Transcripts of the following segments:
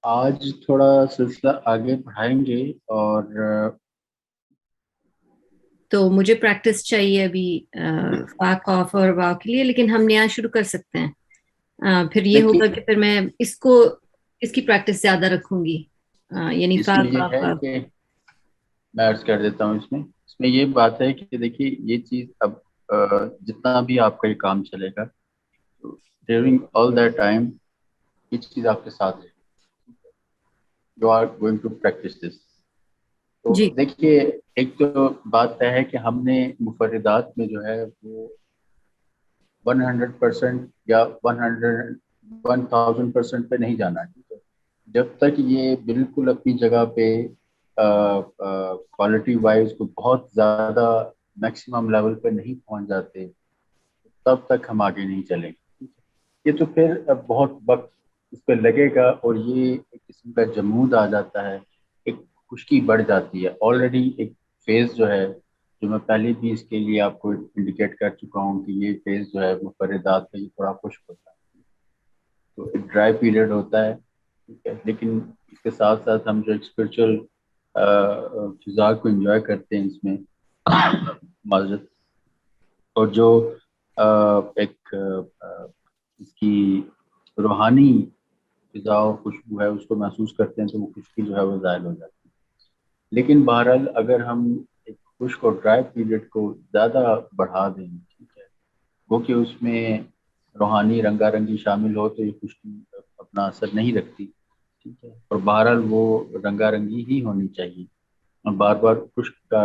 آج تھوڑا سلسلہ آگے بڑھائیں گے اور تو مجھے پریکٹس چاہیے ابھی فا کاف اور واو کے لیے، لیکن ہم نیا شروع کر سکتے ہیں۔ پھر یہ ہوگا دیکھیے کہ پھر میں اس کی پریکٹس زیادہ رکھوں گی، یعنی اس فا میں یہ کاف ہے واو۔ کہ میں عرض کر دیتا ہوں اس میں یہ بات ہے کہ دیکھیے یہ چیز اب جتنا بھی آپ کا یہ کام چلے گا ڈیورنگ آل دیٹ ٹائم یہ چیز آپ کے ساتھ ہے، you are going to practice this. تو جی دیکھیے ایک تو بات طے ہے کہ ہم نے مفردات میں جو ہے وہ 100% یا 1000% پہ نہیں جانا ہے، جب تک یہ بالکل اپنی جگہ پہ کوالٹی وائز کو بہت زیادہ میکسیمم لیول پہ نہیں پہنچ جاتے تب تک ہم آگے نہیں چلیں گے۔ یہ تو پھر اب بہت وقت اس پہ لگے گا اور یہ ایک قسم کا جمود آ جاتا ہے، ایک خشکی بڑھ جاتی ہے۔ آلریڈی ایک فیز جو ہے جو میں پہلے بھی اس کے لیے آپ کو انڈیکیٹ کر چکا ہوں کہ یہ فیز جو ہے مفردات کا یہ تھوڑا خشک ہوتا ہے، تو ایک ڈرائی پیریڈ ہوتا ہے، ٹھیک ہے۔ لیکن اس کے ساتھ ساتھ ہم جو اسپرچل فضا کو انجوائے کرتے ہیں اس میں معذرت، اور جو ایک اس کی روحانی فضا و خوشبو ہے اس کو محسوس کرتے ہیں تو وہ خشکی جو ہے وہ ظاہر ہو جاتی ہے۔ لیکن بہرحال اگر ہم ایک خشک اور ڈرائی پیریڈ کو زیادہ بڑھا دیں، ٹھیک ہے، وہ کہ اس میں روحانی رنگا رنگی شامل ہو تو یہ خشکی اپنا اثر نہیں رکھتی، ٹھیک ہے، اور بہرحال وہ رنگا رنگی ہی ہونی چاہیے، اور بار بار خشک کا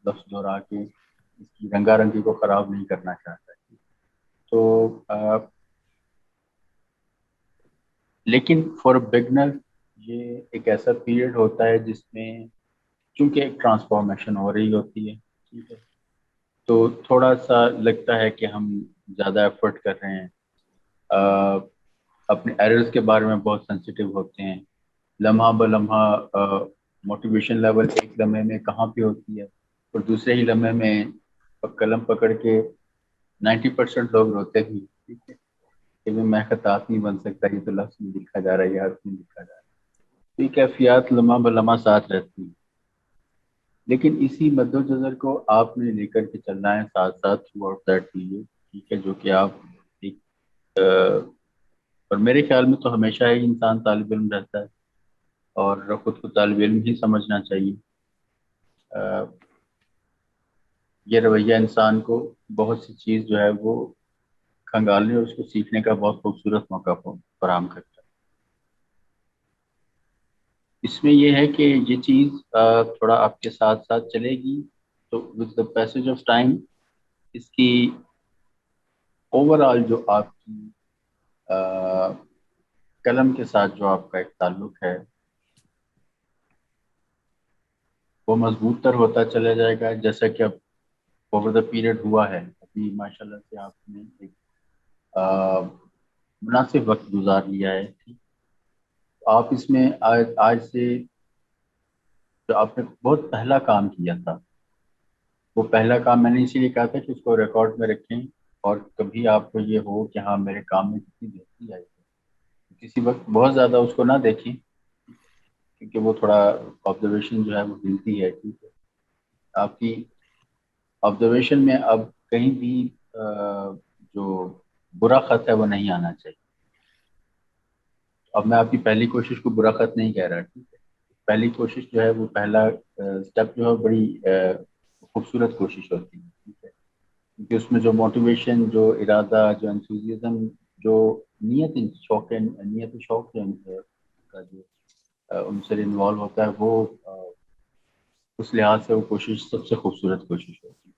لفظ دہرا کے اس کی رنگا رنگی کو خراب نہیں کرنا چاہتا ہے۔ تو لیکن فار بگنر یہ ایک ایسا پیریڈ ہوتا ہے جس میں چونکہ ایک ٹرانسفارمیشن ہو رہی ہوتی ہے، ٹھیک ہے، تو تھوڑا سا لگتا ہے کہ ہم زیادہ ایفرٹ کر رہے ہیں، اپنے ایررز کے بارے میں بہت سینسیٹیو ہوتے ہیں، لمحہ بلمحہ موٹیویشن لیول ایک لمحے میں کہاں پہ ہوتی ہے اور دوسرے ہی لمحے میں قلم پکڑ کے 90% لوگ روتے بھی، ٹھیک ہے، کہ میں خطاط نہیں بن سکتا، یہ تو لفظ میں لکھا جا رہا ہے یا حرف میں لکھا جا رہا ہے، یہ کیفیات لمحہ بلمحہ ساتھ رہتی ہیں۔ لیکن اسی مد و نظر کو آپ نے لے کر کے چلنا ہے ساتھ ساتھ تھرو آؤٹ دیٹ پیریڈ، ٹھیک ہے، جو کہ آپ ایک اور میرے خیال میں تو ہمیشہ ہی انسان طالب علم رہتا ہے اور خود کو طالب علم ہی سمجھنا چاہیے۔ یہ رویہ انسان کو بہت سی چیز جو ہے وہ کھنگالنے اور اس کو سیکھنے کا بہت خوبصورت موقع فراہم کرتا ہے۔ اس میں یہ ہے کہ یہ چیز تھوڑا آپ کے ساتھ ساتھ چلے گی تو with the passage of time اس کی اوور آل جو آپ کی قلم کے ساتھ جو آپ کا ایک تعلق ہے وہ مضبوط تر ہوتا چلا جائے گا، جیسا کہ اب اوور دا پیریڈ ہوا ہے۔ ابھی ماشاء اللہ سے آپ نے ایک مناسب وقت گزار لیا ہے، ٹھیک، آپ اس میں آج سے جو آپ نے بہت پہلا کام کیا تھا وہ پہلا کام میں نے اسی لیے کہا تھا کہ اس کو ریکارڈ میں رکھیں، اور کبھی آپ کو یہ ہو کہ ہاں میرے کام میں کتنی بہتری آئی ہے کسی وقت بہت زیادہ اس کو نہ دیکھیں، کیونکہ وہ تھوڑا آبزرویشن جو ہے وہ ملتی ہے، ٹھیک ہے، آپ کی آبزرویشن میں اب کہیں بھی جو برا خط ہے وہ نہیں آنا چاہیے۔ اب میں آپ کی پہلی کوشش کو برا خط نہیں کہہ رہا، ٹھیک ہے، پہلی کوشش جو ہے وہ پہلا اسٹیپ جو ہے بڑی خوبصورت کوشش ہوتی ہے، ٹھیک ہے، کیونکہ اس میں جو موٹیویشن، جو ارادہ، جو انتھوزیزم، جو نیت شوق نیت و شوق کا جو عنصر انوالو ہوتا ہے وہ اس لحاظ سے وہ کوشش سب سے خوبصورت کوشش ہوتی ہے۔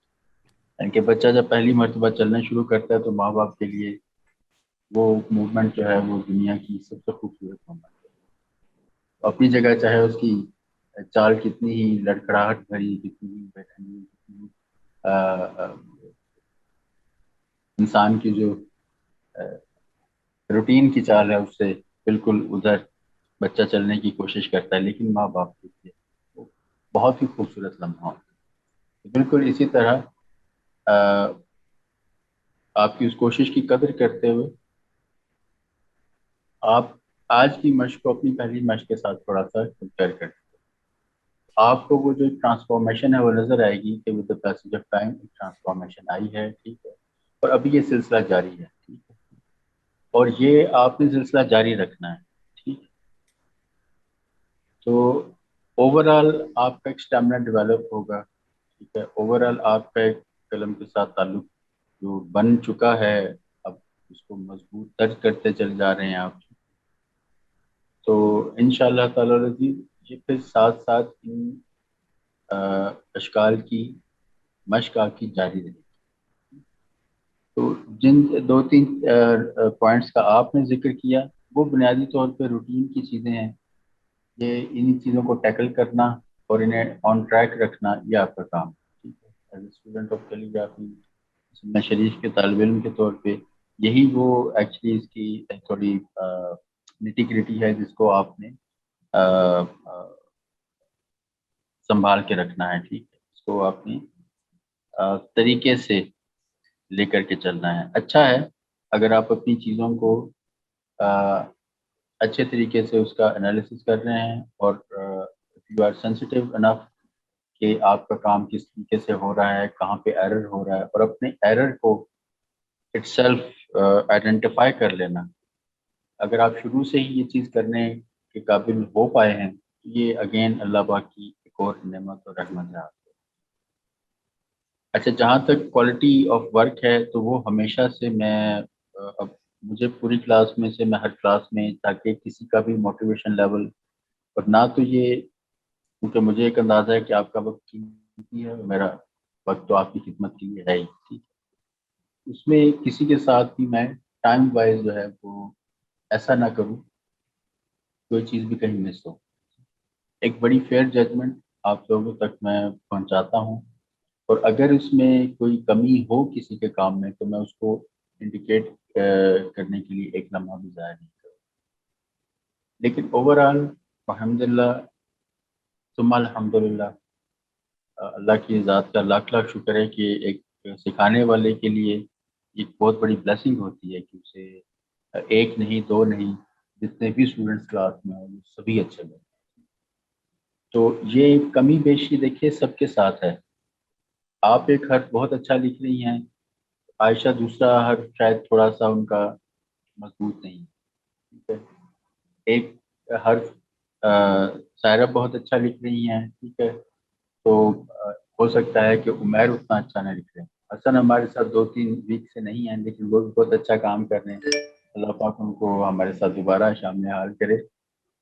یعنی کہ بچہ جب پہلی مرتبہ چلنا شروع کرتا ہے تو ماں باپ کے لیے وہ موومنٹ جو ہے وہ دنیا کی سب سے خوبصورت موومنٹ ہے۔ اپنی جگہ چاہے اس کی چال کتنی ہی لڑکھڑاہٹ بھری، کتنی ہی بیٹھنی، کتنی انسان کی جو روٹین کی چال ہے اس سے بالکل ادھر بچہ چلنے کی کوشش کرتا ہے، لیکن ماں باپ کے لیے وہ بہت ہی خوبصورت لمحہ ہوتا ہے۔ بالکل اسی طرح آپ کی اس کوشش کی قدر کرتے ہوئے آپ آج کی مشق کو اپنی پہلی مشق کے ساتھ تھوڑا سا کمپیئر کریں. آپ کو وہ جو ٹرانسفارمیشن ہے وہ نظر آئے گی کہ with the passage of time ایک ٹرانسفارمیشن آئی ہے. ٹھیک ہے. اور ابھی یہ سلسلہ جاری ہے. ٹھیک ہے. اور یہ آپ نے سلسلہ جاری رکھنا ہے. ٹھیک. تو اوور آل آپ کا ایک اسٹیمنا ڈیولپ ہوگا. ٹھیک ہے. اوور آل آپ کا ایک قلم کے ساتھ تعلق جو بن چکا ہے اب اس کو مضبوط تر کرتے چل جا رہے ہیں آپ. تو انشاءاللہ تعالی العزیز یہ پھر ساتھ ساتھ ان اشکال کی مشق آپ کی جاری رہے گی. تو جن دو تین پوائنٹس کا آپ نے ذکر کیا وہ بنیادی طور پہ روٹین کی چیزیں ہیں. یہ انہی چیزوں کو ٹیکل کرنا اور انہیں آن ٹریک رکھنا یہ آپ کا کام. ٹھیک ہے. As a student of calligraphy سنہ شریف کے طالب علم کے طور پہ یہی وہ ایکچولی اس کی تھوڑی نٹی گریٹی ہے جس کو آپ نے سنبھال کے رکھنا ہے. ٹھیک ہے. اس کو آپ نے طریقے سے لے کر کے چلنا ہے. اچھا ہے اگر آپ اپنی چیزوں کو اچھے طریقے سے اس کا انالیسس کر رہے ہیں اور یو آر سینسٹیو انف کہ آپ کا کام کس طریقے سے ہو رہا ہے, کہاں پہ ایرر ہو رہا ہے, اور اپنے ایرر کو اٹ سیلف آئیڈینٹیفائی کر لینا. اگر آپ شروع سے ہی یہ چیز کرنے کے قابل ہو پائے ہیں تو یہ اگین اللہ پاک کی ایک اور نعمت اور رحمت ہے آپ کو. اچھا, جہاں تک کوالٹی آف ورک ہے تو وہ ہمیشہ سے میں اب مجھے پوری کلاس میں سے میں ہر کلاس میں تاکہ کسی کا بھی موٹیویشن لیول اور نہ تو یہ کیونکہ مجھے ایک اندازہ ہے کہ آپ کا وقت قیمتی ہے, میرا وقت تو آپ کی خدمت کے لیے ہے ہی. ٹھیک. اس میں کسی کے ساتھ بھی میں ٹائم وائز جو ہے وہ ایسا نہ کروں کوئی چیز بھی کہیں مس ہو. ایک بڑی فیئر ججمنٹ آپ لوگوں تک میں پہنچاتا ہوں, اور اگر اس میں کوئی کمی ہو کسی کے کام میں تو میں اس کو انڈیکیٹ کرنے کے لیے ایک لمحہ بھی ضائع نہیں کروں. لیکن اوور آل الحمدللہ ثم الحمدللہ اللہ کی ذات کا لاکھ لاکھ شکر ہے کہ ایک سکھانے والے کے لیے ایک بہت بڑی بلیسنگ ہوتی ہے کہ اسے ایک نہیں دو نہیں جتنے بھی اسٹوڈنٹس کلاس میں ہوں وہ سبھی اچھے لگے. تو یہ کمی بیشی دیکھیے سب کے ساتھ ہے. آپ ایک حرف بہت اچھا لکھ رہی ہیں, عائشہ دوسرا حرف شاید تھوڑا سا ان کا مضبوط نہیں. ٹھیک ہے. ایک حرف سائرہ بہت اچھا لکھ رہی ہیں. ٹھیک ہے. تو ہو سکتا ہے کہ عمیر اتنا اچھا نہ لکھ رہے ہیں. حسن ہمارے ساتھ 2-3 ویک سے نہیں ہیں لیکن وہ بھی بہت اچھا کام کر رہے ہیں. اللہ پاک ان کو ہمارے ساتھ دوبارہ شامل حال کرے.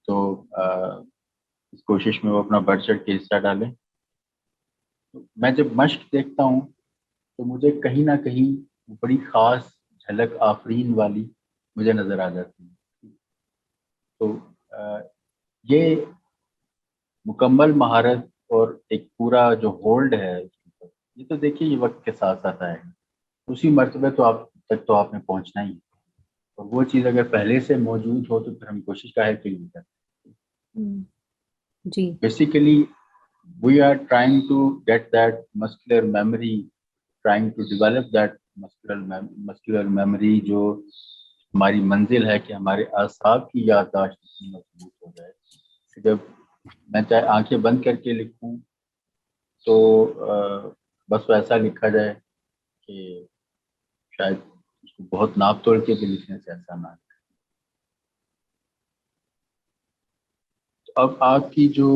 تو اس کوشش میں وہ اپنا بڑھ چڑھ کے حصہ ڈالیں. میں جب مشق دیکھتا ہوں تو مجھے کہیں نہ کہیں بڑی خاص جھلک آفرین والی مجھے نظر آ جاتی ہے. تو یہ مکمل مہارت اور ایک پورا جو ہولڈ ہے یہ تو دیکھیے یہ وقت کے ساتھ ساتھ آئے گا. اسی مرتبہ تو آپ تک تو آپ نے پہنچنا ہی ہے, اور وہ چیز اگر پہلے سے موجود ہو تو پھر ہم کوشش کاہے کے لیے کرتے ہیں. جی basically we are trying to get that muscular memory, trying to develop that muscular memory جو ہماری منزل ہے کہ ہمارے اعصاب کی یادداشت اتنی مضبوط ہو جائے کہ جب میں چاہے آنکھیں بند کر کے لکھوں تو بس ویسا لکھا جائے کہ شاید اس کو بہت ناپ توڑ کے بھی لکھنے سے ایسا نہ. تو اب آپ کی جو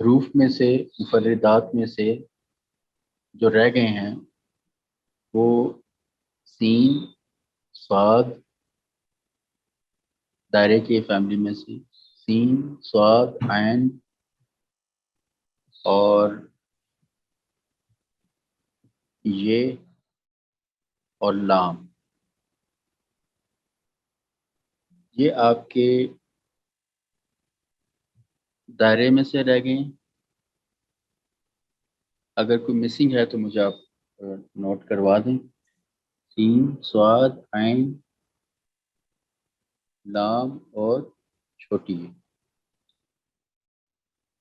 حروف میں سے مفردات میں سے جو رہ گئے ہیں وہ سین صاد دائرے کی فیملی میں سے سین صاد عین اور یہ اور لام, یہ آپ کے دائرے میں سے رہ گئے. اگر کوئی مسنگ ہے تو مجھے آپ نوٹ کروا دیں. سین صاد عین لام اور چھوٹی ہے.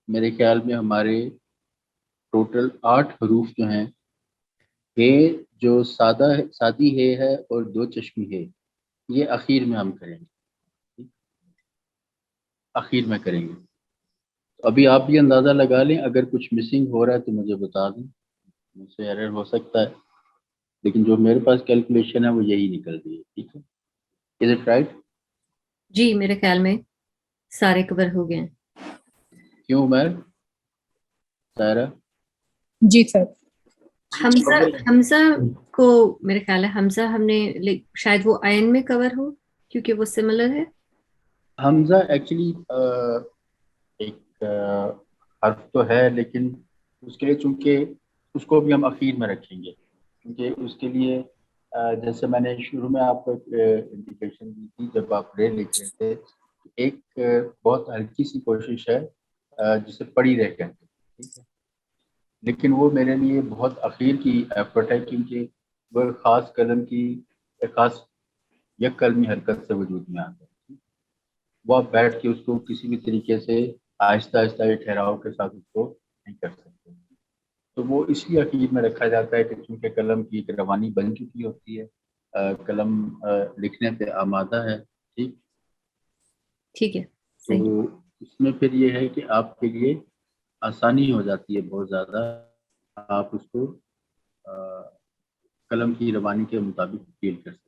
میرے خیال میں ہمارے ٹوٹل 8 حروف جو ہیں ہے جو سادی ہے اور 2 چشمی ہے یہ اخیر میں ہم کریں گے. آخر میں کریں گے. تو ابھی آپ بھی اندازہ لگا لیں، اگر کچھ مسنگ ہو رہا ہے تو مجھے بتا دیں، مجھ سے ایرر ہو سکتا ہے، لیکن جو میرے پاس کیلکولیشن ہے وہ یہی نکل رہی ہے. ٹھیک ہے، از اٹ رائٹ؟ جی میرے خیال میں سارے کور ہو گئے ہیں. کیوں عمیر، سائرہ؟ جی سر. حمزہ کو میرے خیال ہے حمزہ ہم نے شاید وہ آئین میں کور ہو کیونکہ وہ سملر ہے. حمزہ ایکچولی ایک حرف تو ہے، لیکن اس کے لیے چونکہ اس کو بھی ہم اخیر میں رکھیں گے، کیونکہ اس کے لیے جیسے میں نے شروع میں آپ کو ایک انڈیکیشن دی تھی جب آپ رے لکھ رہے تھے، ایک بہت ہلکی سی کوشش ہے جسے پڑھی رہ کہتے ہیں. ٹھیک ہے، لیکن وہ میرے لیے بہت اخیر کی ایفرٹ ہے، کیونکہ وہ ایک خاص قلم کی ایک خاص یک قلمی حرکت سے وجود میں آتا ہے. وہ آپ بیٹھ کے اس کو کسی بھی طریقے سے آہستہ آہستہ ٹھہراؤ کے ساتھ اس کو نہیں کر سکتے. تو وہ اس لیے اخیر میں رکھا جاتا ہے کہ چونکہ قلم کی ایک روانی بن چکی ہوتی ہے، قلم لکھنے پہ آمادہ ہے. ٹھیک ہے، تو صحیح. اس میں پھر یہ ہے کہ آپ کے لیے آسانی ہو جاتی ہے بہت زیادہ، آپ اس کو قلم کی روانی کے مطابق فیل کر سکتے.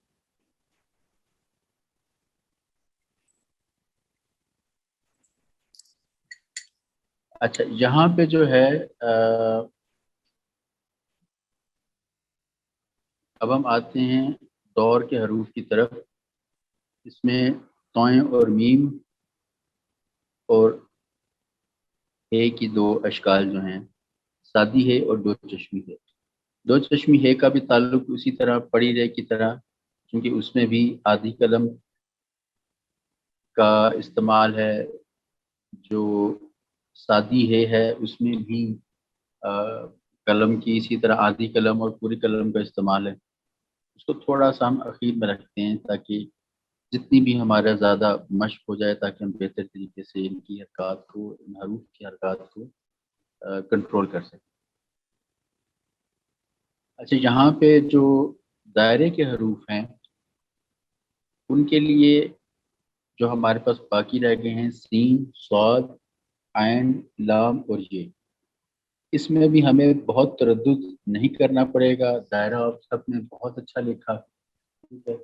اچھا، یہاں پہ جو ہے اب ہم آتے ہیں دور کے حروف کی طرف. اس میں طویں اور میم اور ہے کی دو اشکال جو ہیں، سادی ہے اور دو چشمی ہے. دو چشمی ہے کا بھی تعلق اسی طرح پڑی رے کی طرح، کیونکہ اس میں بھی آدھی قلم کا استعمال ہے. جو سادی ہے اس میں بھی قلم کی اسی طرح آدھی قلم اور پوری قلم کا استعمال ہے. اس کو تھوڑا سا ہم اخیر میں رکھتے ہیں تاکہ جتنی بھی ہمارا زیادہ مشق ہو جائے، تاکہ ہم بہتر طریقے سے ان کی حرکات کو، ان حروف کی حرکات کو کنٹرول کر سکیں. اچھا، یہاں پہ جو دائرے کے حروف ہیں ان کے لیے جو ہمارے پاس باقی رہ گئے ہیں سین، صاد، عین، لام اور یہ، اس میں بھی ہمیں بہت تردد نہیں کرنا پڑے گا. دائرہ آپ سب نے بہت اچھا لکھا. ٹھیک ہے،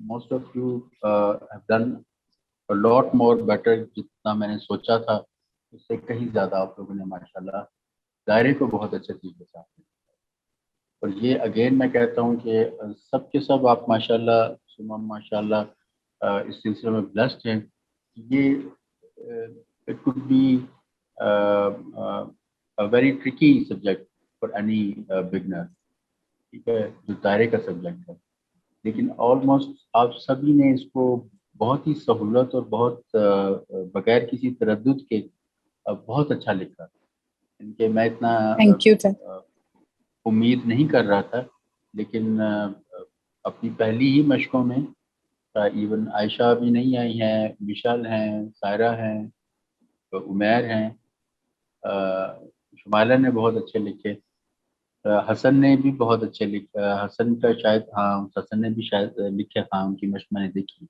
most of you have done lot more better. جتنا میں نے سوچا تھا اس سے کہیں زیادہ آپ لوگوں نے ماشاءاللہ دائرے کو بہت اچھے طریقے سے آپ نے. اور یہ اگین میں کہتا ہوں کہ سب کے سب آپ ماشاءاللہ سمم ماشاءاللہ اس سلسلے میں بلیسڈ ہیں. یہ it could be very tricky subject for any beginner. ٹھیک ہے، جو دائرے کا سبجیکٹ ہے، لیکن آلموسٹ آپ سبھی نے اس کو بہت ہی سہولت اور بہت بغیر کسی تردد کے بہت اچھا لکھا. ان کے میں اتنا تھینک یو سر. امید نہیں کر رہا تھا، لیکن اپنی پہلی ہی مشقوں میں ایون عائشہ بھی نہیں آئی ہیں، مشال ہیں، سائرہ ہیں، عمیر ہیں، شمائلہ نے بہت اچھے لکھے، حسن نے بھی بہت اچھے لکھا. حسن کا شاید حسن نے بھی شاید لکھے، ان کی مشق میں نے دیکھی.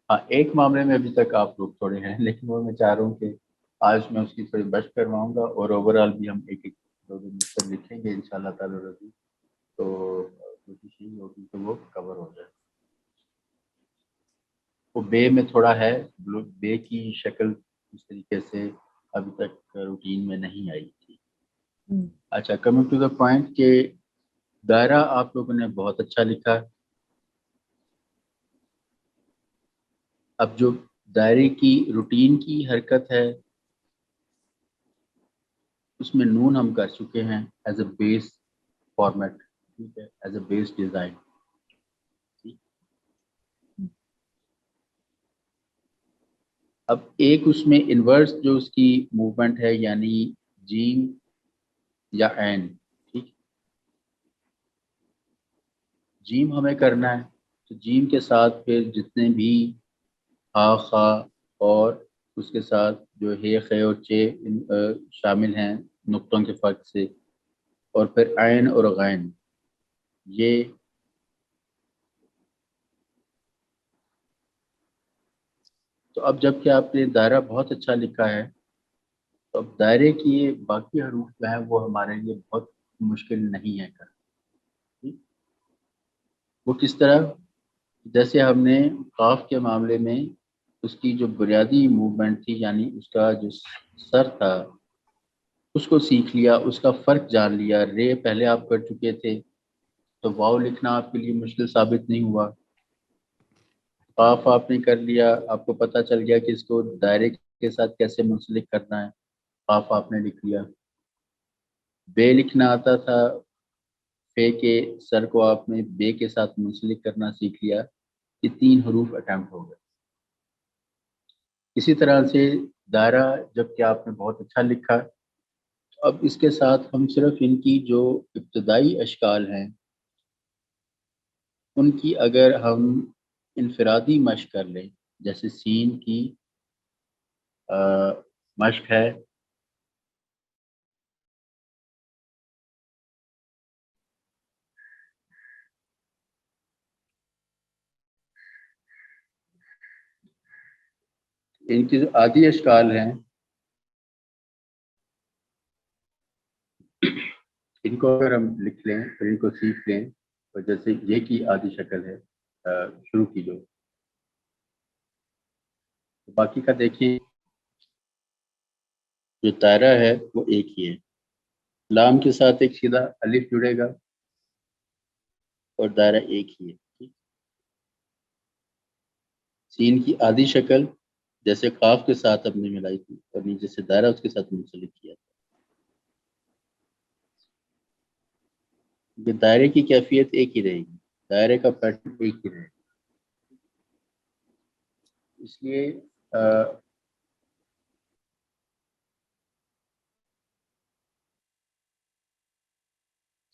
ہاں، ایک معاملے میں ابھی تک آپ لوگ تھوڑے ہیں، لیکن وہ میں چاہ رہا ہوں کہ آج میں اس کی تھوڑی مشق کرواؤں گا، اور اوور آل بھی ہم ایک ایک دو دن مل کر لکھیں گے انشاءاللہ تعالی رضی. تو کوشش یہی ہوگی کہ وہ کور ہو جائے. وہ بے میں تھوڑا ہے، بے کی شکل اس طریقے سے ابھی تک روٹین میں نہیں آئی تھی. اچھا، کمنگ ٹو دا پوائنٹ کہ دائرہ آپ لوگوں نے بہت اچھا لکھا. اب جو دائرے کی روٹین کی حرکت ہے اس میں نون ہم کر چکے ہیں ایز اے بیس فارمیٹ. ٹھیک ہے، ایز اے بیس ڈیزائن. اب ایک اس میں انورس جو اس کی موومنٹ ہے، یعنی جیم یا عین. ٹھیک، جیم ہمیں کرنا ہے تو جیم کے ساتھ پھر جتنے بھی ہا، خا اور اس کے ساتھ جو ہے خے اور چے شامل ہیں نقطوں کے فرق سے، اور پھر عین اور غین. یہ تو اب جب کہ آپ نے دائرہ بہت اچھا لکھا ہے، تو اب دائرے کی یہ باقی حروف جو ہیں وہ ہمارے لیے بہت مشکل نہیں ہے کرنا۔ وہ کس طرح؟ جیسے ہم نے قاف کے معاملے میں اس کی جو بنیادی موومنٹ تھی، یعنی اس کا جو سر تھا اس کو سیکھ لیا، اس کا فرق جان لیا۔ رے پہلے آپ کر چکے تھے تو واو لکھنا آپ کے لیے مشکل ثابت نہیں ہوا۔ قاف آپ نے کر لیا، آپ کو پتہ چل گیا کہ اس کو دائرے کے ساتھ کیسے منسلک کرنا ہے، قاف آپ نے لکھ لیا۔ بے لکھنا آتا تھا، فے کے سر کو آپ نے بے کے ساتھ منسلک کرنا سیکھ لیا۔ یہ 3 حروف اٹیمپٹ ہو گئے۔ اسی طرح سے دائرہ جب کہ آپ نے بہت اچھا لکھا، اب اس کے ساتھ ہم صرف ان کی جو ابتدائی اشکال ہیں ان کی اگر ہم انفرادی مشق کر لیں، جیسے سین کی مشق ہے، ان کی جو آدھی اشکال ہیں ان کو اگر ہم لکھ لیں اور ان کو سیکھ لیں، تو جیسے یہ کی آدھی شکل ہے شروع کی جو، باقی کا دیکھیں جو دائرہ ہے وہ ایک ہی ہے۔ لام کے ساتھ ایک سیدھا الف جڑے گا اور دائرہ ایک ہی ہے۔ سین کی آدھی شکل جیسے قاف کے ساتھ ہم نے ملائی تھی اور نیچے سے دائرہ اس کے ساتھ منسلک کیا تھا۔ یہ دائرے کی کیفیت ایک ہی رہے گی، دائرے کا پیٹرن ایک ہی رہے گا۔ اس لیے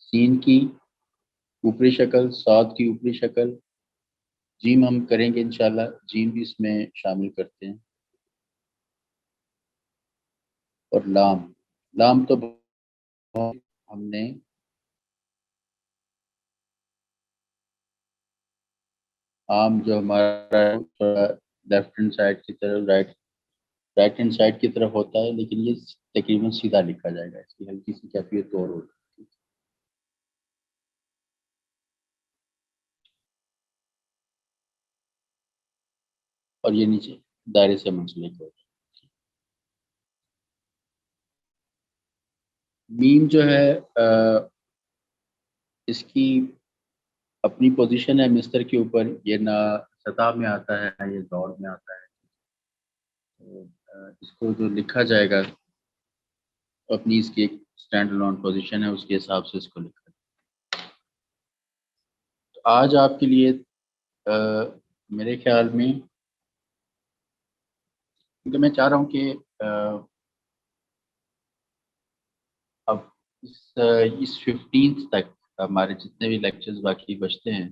سین کی اوپری شکل، صاد کی اوپری شکل، جیم ہم کریں گے انشاءاللہ، جیم بھی اس میں شامل کرتے ہیں، اور لام، لام تو ہم نے عام جو ہمارا لیفٹ ہینڈ سائڈ کی طرف رائٹ ہینڈ سائڈ کی طرف ہوتا ہے، لیکن یہ تقریباً سیدھا لکھا جائے گا، اس کی ہلکی سی کیفیت اور ہوگی، اور یہ نیچے دائرے سے منسلک ہوگا۔ میم جو ہے اس کی اپنی پوزیشن ہے مستر کے اوپر، یہ نہ سطح میں آتا ہے نہ یہ دوڑ میں آتا ہے، تو اس کو جو لکھا جائے گا اپنی اس کی ایک اسٹینڈ الون پوزیشن ہے، اس کے حساب سے اس کو لکھا جائے۔ تو آج آپ کے لیے میرے خیال میں، کیونکہ میں چاہ رہا ہوں کہ اب اس 15 تک ہمارے جتنے بھی لیکچرز باقی بچتے ہیں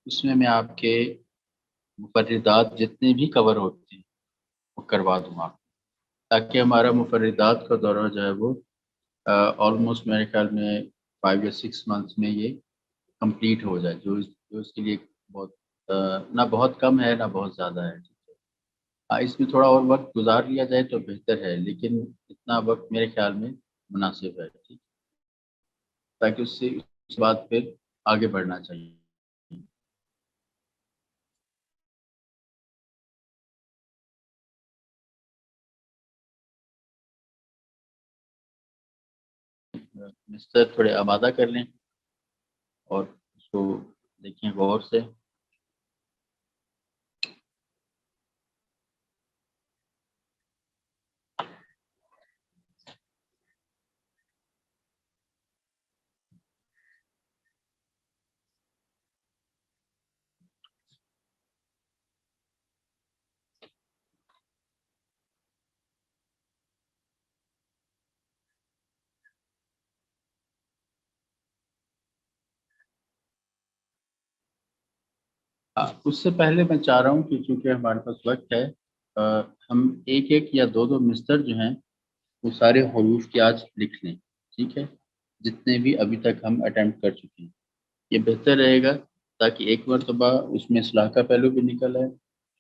اس میں آپ کے مفردات جتنے بھی کور ہوتے ہیں وہ کروا دوں آپ، تاکہ ہمارا مفردات کا دورہ جو ہے وہ آلموسٹ میرے خیال میں 5 یا 6 منتھس میں یہ کمپلیٹ ہو جائے، جو اس کے لیے بہت نہ بہت کم ہے نہ بہت زیادہ ہے۔ ہاں، اس میں تھوڑا اور وقت گزار لیا جائے تو بہتر ہے، لیکن اتنا وقت میرے خیال میں مناسب ہے، ٹھیک، تاکہ اس سے اس بات پہ آگے بڑھنا چاہیے۔ مستر تھوڑے آمادہ کر لیں اور اس کو دیکھیں غور سے۔ اس سے پہلے میں چاہ رہا ہوں کہ چونکہ ہمارے پاس وقت ہے، ہم ایک ایک یا دو مستر جو ہیں وہ سارے حروف کے آج لکھ لیں، ٹھیک ہے، جتنے بھی ابھی تک ہم اٹیمپٹ کر چکے ہیں۔ یہ بہتر رہے گا تاکہ ایک مرتبہ اس میں اصلاح کا پہلو بھی نکل آئے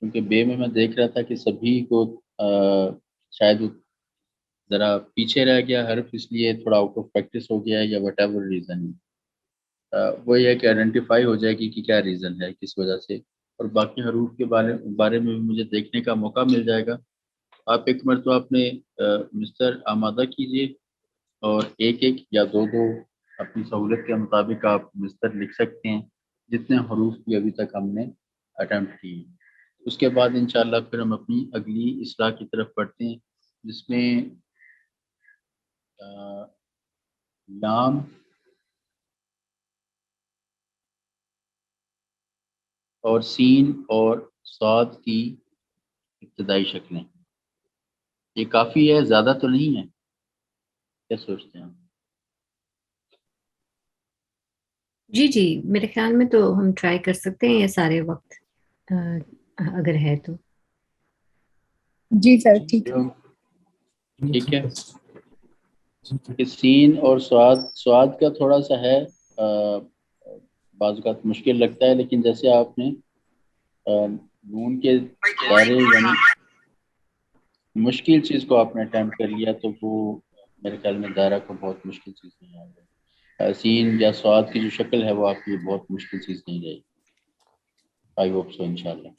کیونکہ بے میں دیکھ رہا تھا کہ سبھی کو شاید ذرا پیچھے رہ گیا حرف، اس لیے تھوڑا آؤٹ آف پریکٹس ہو گیا یا وٹ ایور ریزن ہے، وہ یہ کہ آئیڈینٹیفائی ہو جائے گی کہ کیا ریزن ہے، کس وجہ سے، اور باقی حروف کے بارے میں بھی مجھے دیکھنے کا موقع مل جائے گا۔ آپ ایک مرتبہ اپنے مستر آمادہ کیجئے، اور ایک ایک یا دو دو اپنی سہولت کے مطابق آپ مستر لکھ سکتے ہیں، جتنے حروف بھی ابھی تک ہم نے اٹیمپٹ کی۔ اس کے بعد انشاءاللہ پھر ہم اپنی اگلی اصلاح کی طرف بڑھتے ہیں، جس میں لام اور سین اور صاد کی ابتدائی شکلیں۔ یہ کافی ہے، زیادہ تو نہیں ہے، کیا سوچتے ہیں آپ؟ جی جی، میرے خیال میں تو ہم ٹرائی کر سکتے ہیں یہ سارے وقت، اگر ہے تو۔ جی سر ٹھیک ہے۔ ٹھیک ہے کہ سین اور سواد کا تھوڑا سا ہے، بعض اوقات مشکل لگتا ہے، لیکن جیسے آپ نے نون کے دائرے یعنی مشکل چیز کو آپ نے اٹیمپٹ کر لیا، تو وہ میرے خیال میں دائرہ کو بہت مشکل چیز نہیں آ گئی۔ سین یا سواد کی جو شکل ہے وہ آپ کی بہت مشکل چیز نہیں رہی، آئی ہوپ سو انشاءاللہ۔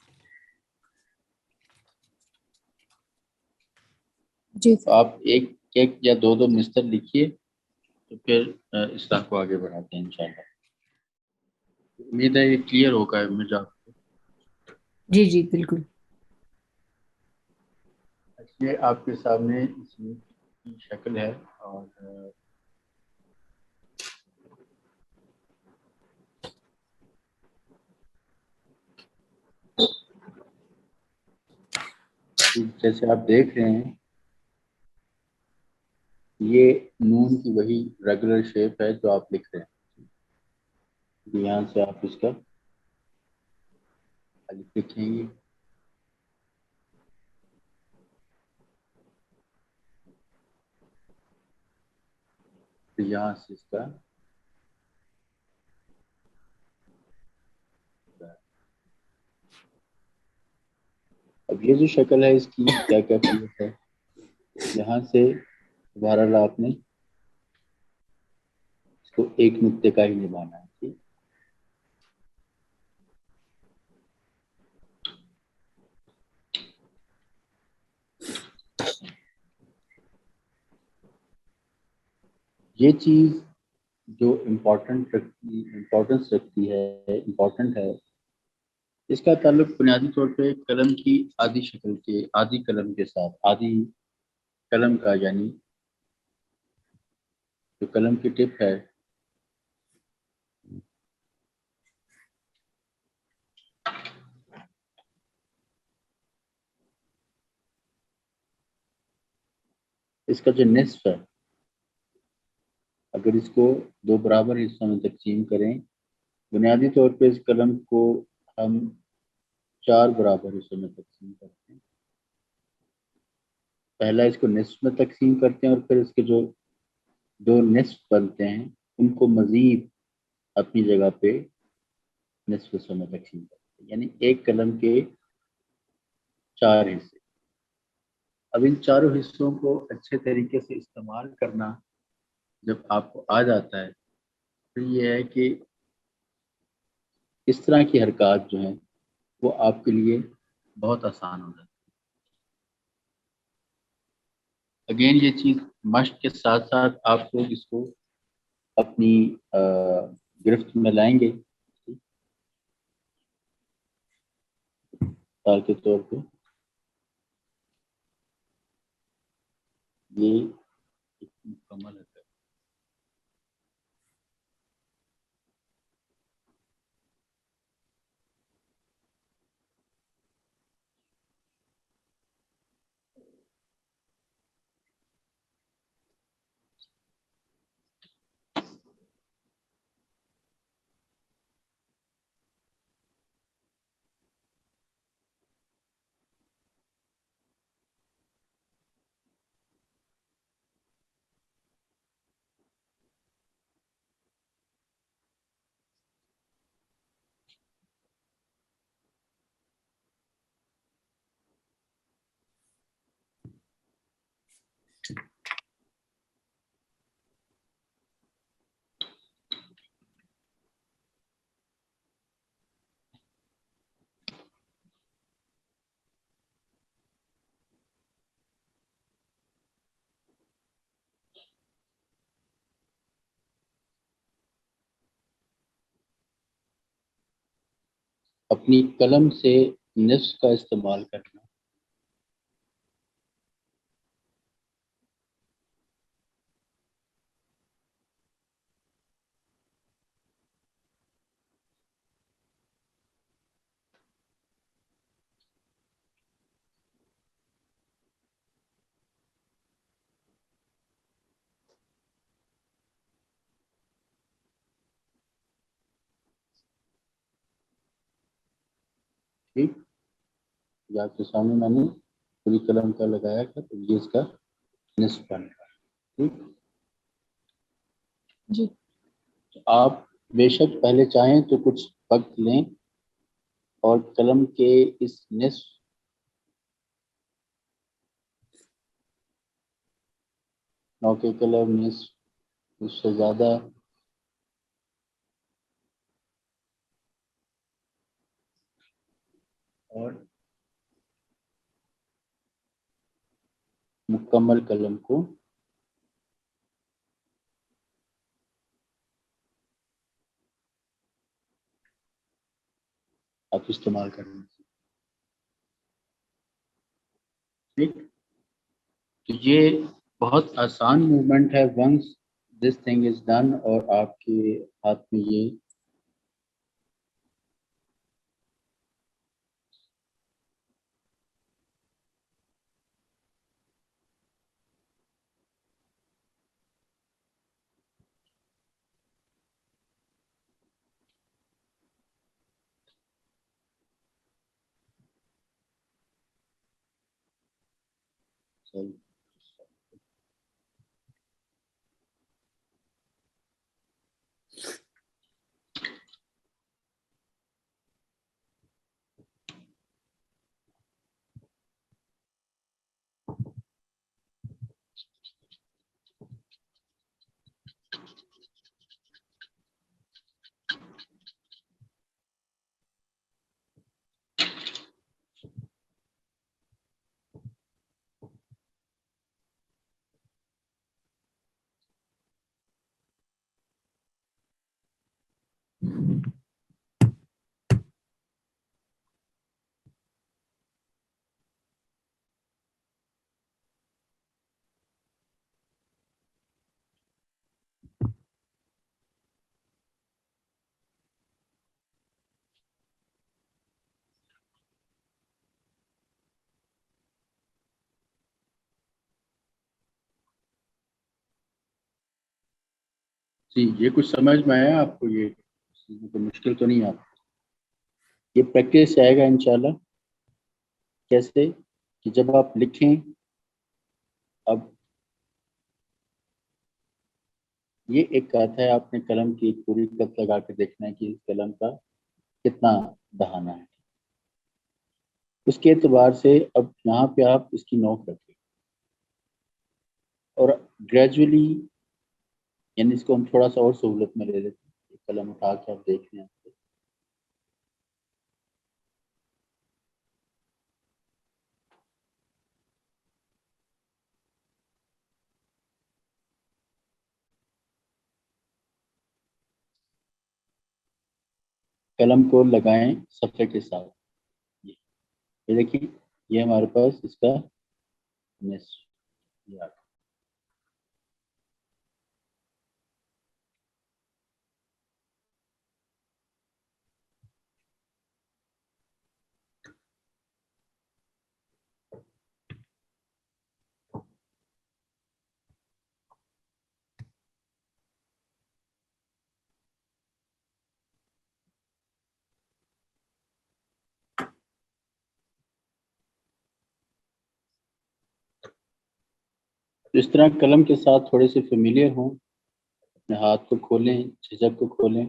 جی تو سر۔ آپ ایک ایک یا دو دو مستر لکھیے، تو پھر اصلاح کو آگے بڑھاتے ہیں انشاءاللہ۔ امید ہے یہ کلیئر ہوگا مجھے آپ کو۔ جی جی بالکل۔ یہ آپ کے سامنے اس کی شکل ہے، اور جیسے آپ دیکھ رہے ہیں یہ نون کی وہی ریگولر شیپ ہے جو آپ لکھ رہے ہیں۔ یہاں سے آپ اس کا الف لکھیں گے، پھر یہاں سے اس کا اب یہ جو شکل ہے اس کی کیا کیفیت ہے، یہاں سے بہرحال آپ نے اس کو ایک نقطے کا ہی نبھانا ہے، ٹھیک؟ یہ چیز جو امپورٹنس رکھتی ہے، امپورٹنٹ ہے، اس کا تعلق بنیادی طور پہ قلم کی آدھی شکل کے، آدھی قلم کے ساتھ، آدھی قلم کا یعنی جو قلم کی ٹپ ہے اس کا جو نصف ہے، اگر اس کو دو برابر حصوں میں تقسیم کریں، بنیادی طور پہ اس قلم کو ہم 4 برابر حصوں میں تقسیم کرتے ہیں۔ پہلا اس کو نصف میں تقسیم کرتے ہیں، اور پھر اس کے جو دو نصف بنتے ہیں ان کو مزید اپنی جگہ پہ نصف حصوں میں تقسیم کرتے ہیں، یعنی ایک قلم کے 4 حصے۔ اب ان چاروں حصوں کو اچھے طریقے سے استعمال کرنا جب آپ کو آ جاتا ہے، تو یہ ہے کہ اس طرح کی حرکات جو ہیں وہ آپ کے لیے بہت آسان ہو جاتی ہے۔ اگین یہ چیز مشق کے ساتھ ساتھ آپ لوگ اس کو اپنی گرفت میں لائیں گے، مثال کے طور پہ یہ ایک مکمل ہے۔ اپنی قلم سے نصف کا استعمال کرنا. ٹھیک، یا آپ کے سامنے میں نے پوری قلم کا لگایا تھا، تو یہ اس کا نصف بن رہا ہے. ٹھیک، جی آپ بے شک پہلے چاہیں تو کچھ وقت لیں اور قلم کے اس نصف نوکے قلم نصف اس سے زیادہ اور مکمل قلم کو آپ استعمال کریں. ٹھیک، تو یہ بہت آسان موومنٹ ہے. Once this thing is done اور آپ کے ہاتھ میں یہ جی یہ کچھ سمجھ میں آیا آپ کو؟ یہ تو مشکل تو نہیں آپ یہ پریکٹس آئے گا انشاءاللہ. کیسے کہ جب آپ لکھیں، اب یہ ایک بات ہے، آپ نے قلم کی ایک پوری کت لگا کے دیکھنا ہے کہ اس قلم کا کتنا دہانا ہے. اس کے اعتبار سے اب یہاں پہ آپ اس کی نوک رکھیں اور گریجولی، یعنی اس کو ہم تھوڑا سا اور سہولت میں لے لیتے ہیں. قلم اٹھا کے آپ دیکھ لیں. قلم کو لگائیں صفحے کے ساتھ. یہ دیکھیں، یہ ہمارے پاس اس کا نصف یہ آ گیا. اس طرح قلم کے ساتھ تھوڑے سے فیملیئر ہوں، اپنے ہاتھ کو کھولیں، جھجک کو کھولیں.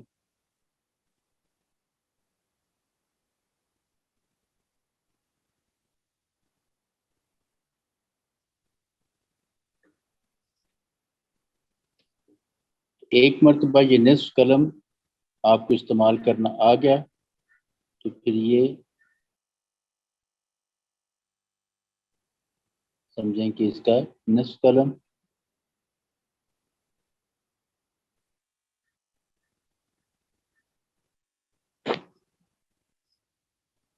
ایک مرتبہ یہ نصف قلم آپ کو استعمال کرنا آ گیا تو پھر یہ سمجھیں کہ اس کا نصف قلم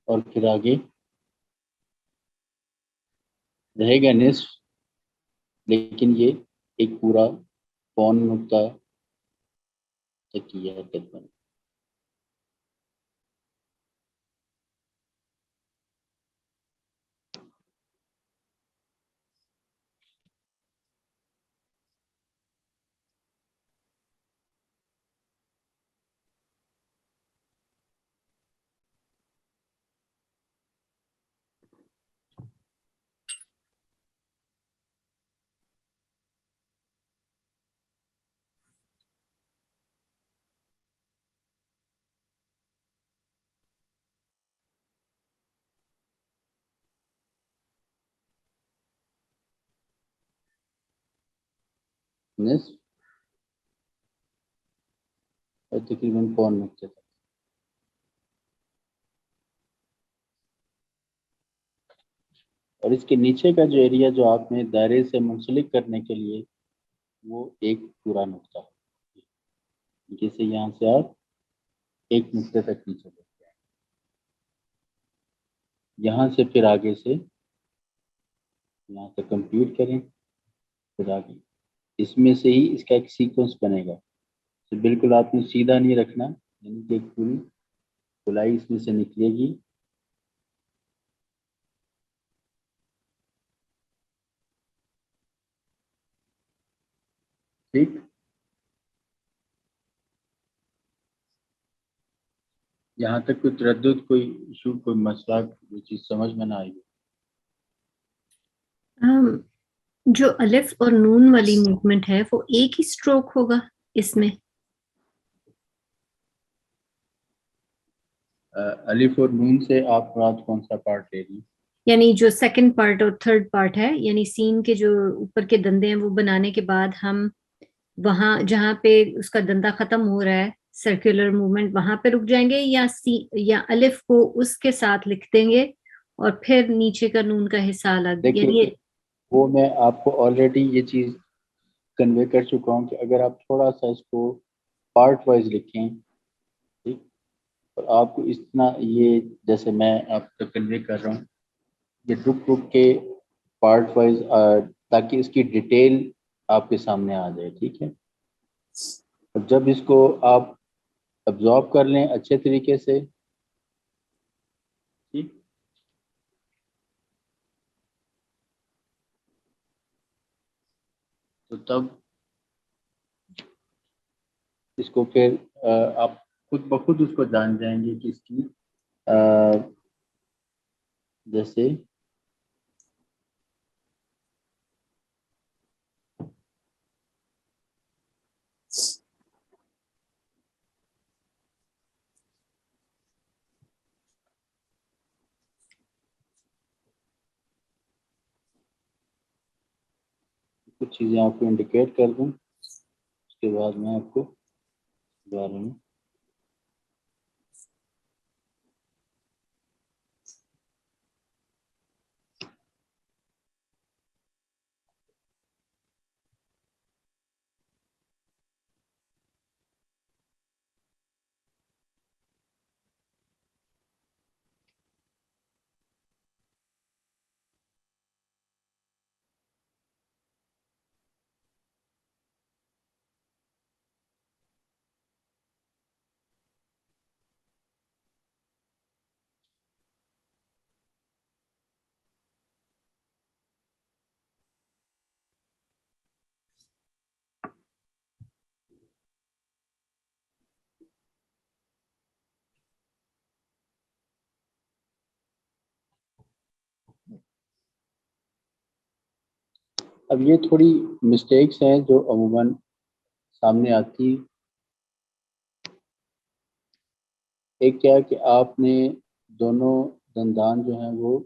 اور پھر آگے رہے گا نصف، لیکن یہ ایک پورا پون نقطہ تک کی حرکت بنے. نصف اور تقریباً پون نقطے تک. اور اس کے نیچے کا جو ایریا جو آپ نے دائرے سے منسلک کرنے کے لیے وہ ایک پورا نقطہ ہے، جسے یہاں سے آپ ایک نقطے تک نیچے دیکھتے ہیں. یہاں سے پھر آگے سے یہاں تک کمپلیٹ کریں، پھر آگے اس میں سے ہی اس کا ایک سیکوینس بنے گا. تو بالکل آپ نے سیدھا نہیں رکھنا، یعنی کہ ایک پوری گولائی اس میں سے نکلے گی. ٹھیک، یہاں تک کوئی تردد، کوئی ایشو، کوئی مسئلہ، کوئی چیز سمجھ میں نہ آئی؟ جو الف اور نون والی موومنٹ ہے وہ ایک ہی سٹروک ہوگا اس میں؟ الف اور نون سے آپ مراد کون سا پارٹ لے رہی ہیں؟ یعنی جو سیکنڈ پارٹ اور تھرڈ پارٹ ہے، یعنی سین کے جو اوپر کے دندے ہیں وہ بنانے کے بعد ہم وہاں جہاں پہ اس کا دندہ ختم ہو رہا ہے سرکولر موومنٹ وہاں پہ رک جائیں گے، یا الف کو اس کے ساتھ لکھ دیں گے اور پھر نیچے کا نون کا حصہ الگ؟ دیکھیے یعنی وہ میں آپ کو آلریڈی یہ چیز کنوے کر چکا ہوں کہ اگر آپ تھوڑا سا اس کو پارٹ وائز لکھیں، ٹھیک، اور آپ کو اتنا یہ جیسے میں آپ کو کنوے کر رہا ہوں یہ رک رک کے پارٹ وائز، تاکہ اس کی ڈیٹیل آپ کے سامنے آ جائے. ٹھیک ہے، اور جب اس کو آپ ابزارب کر لیں اچھے طریقے سے، ٹھیک، تو تب اس کو پھر آپ خود بخود اس کو جان جائیں گے کہ اس کی جیسے کچھ چیزیں آپ کو انڈیکیٹ کر دوں، اس کے بعد میں آپ کو بارے میں اب یہ تھوڑی مسٹیکس ہیں جو عموماً سامنے آتی. ایک کیا کہ آپ نے دونوں دندان جو ہیں وہ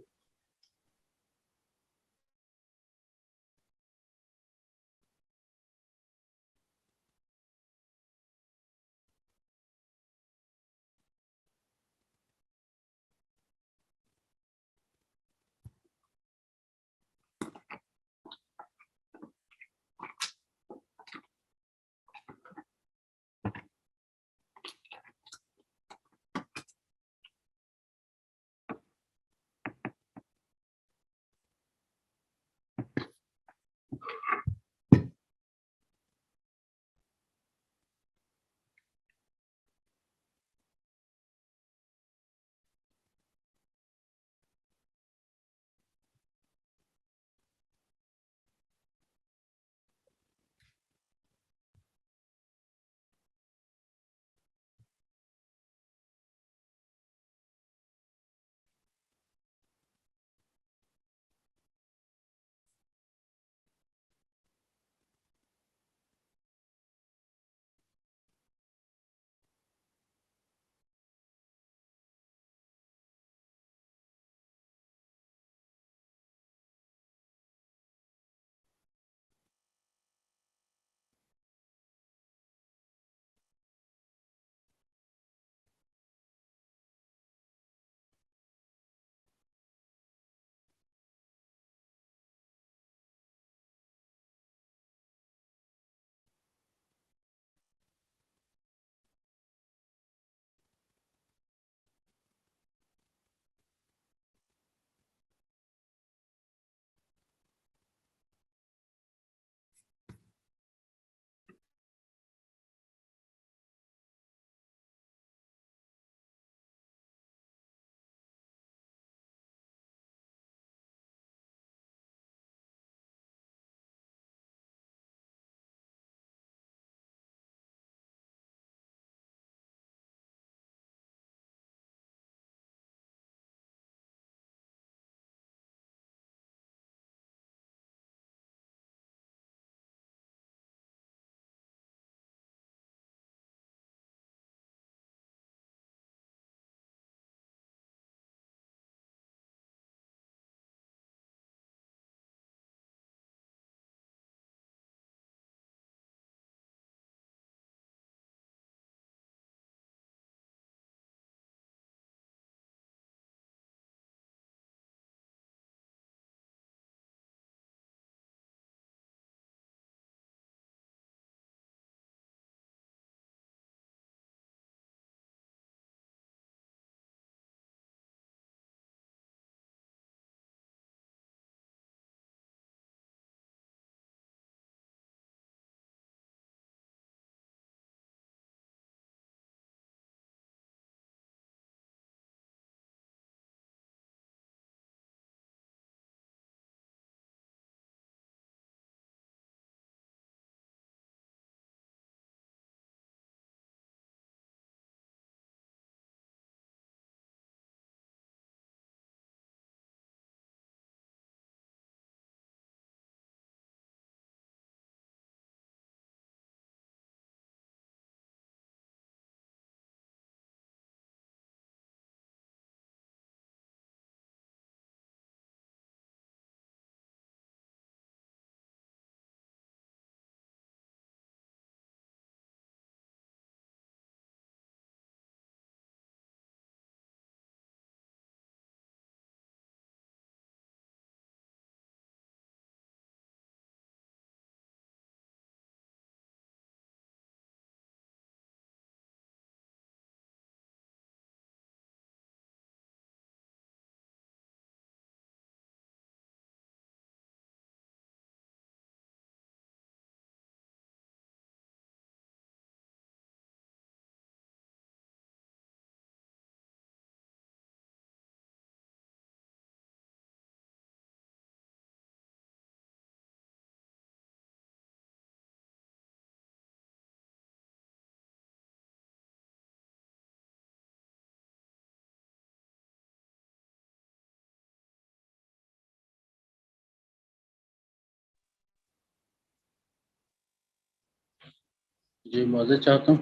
جی معذرت چاہتا ہوں،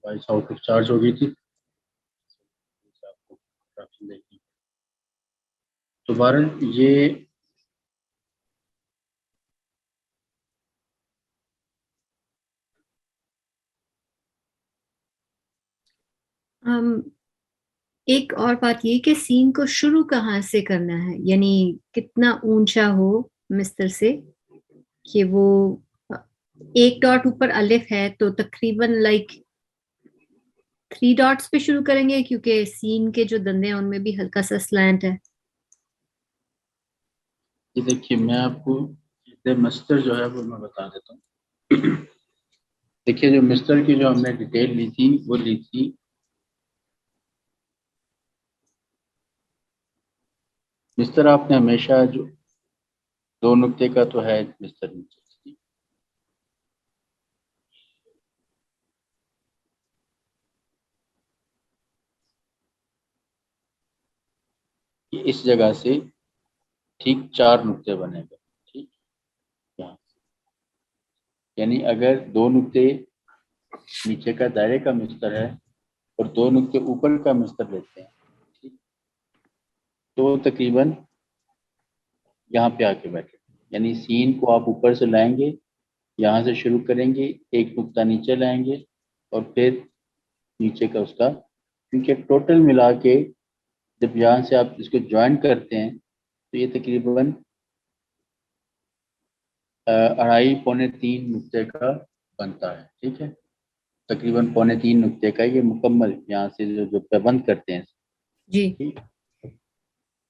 وائس آؤٹ آف چارج ہو گئی تھی، آپ کو option دیکھیں۔ تو بہرحال یہ ایک اور بات یہ کہ سین کو شروع کہاں سے کرنا ہے، یعنی کتنا اونچا ہو مستر سے، کہ وہ ایک ڈاٹ اوپر الف ہے تو تقریباً لائک 3 ڈاٹس پہ شروع کریں گے، کیونکہ سین کے جو دندے ہیں ان میں بھی ہلکا سا سلانٹ ہے۔ یہ دیکھیے میں آپ کو مستر جو ہے وہ میں بتا دیتا ہوں۔ دیکھیے جو مستر کی جو ہم نے ڈیٹیل لی تھی وہ لی تھی مستر، آپ نے ہمیشہ جو 2 نقطے کا تو ہے مستر نیچے، یہ اس جگہ سے ٹھیک 4 نقطے بنے گا، ٹھیک یہاں، یعنی اگر 2 نقطے نیچے کا دائرے کا مستر ہے اور 2 نقطے اوپر کا مستر لیتے ہیں، ٹھیک، تو تقریباً یہاں پہ آ کے بیٹھے، یعنی سین کو آپ اوپر سے لائیں گے، یہاں سے شروع کریں گے، ایک نقطہ نیچے لائیں گے اور پھر نیچے کا اس کا، کیونکہ ٹوٹل ملا کے جب یہاں سے آپ اس کو جوائن کرتے ہیں تو یہ تقریباً 2.5-3 نقطے کا بنتا ہے، ٹھیک ہے، تقریباً 3.5 نقطے کا یہ مکمل یہاں سے جو بند کرتے ہیں، جی ٹھیک،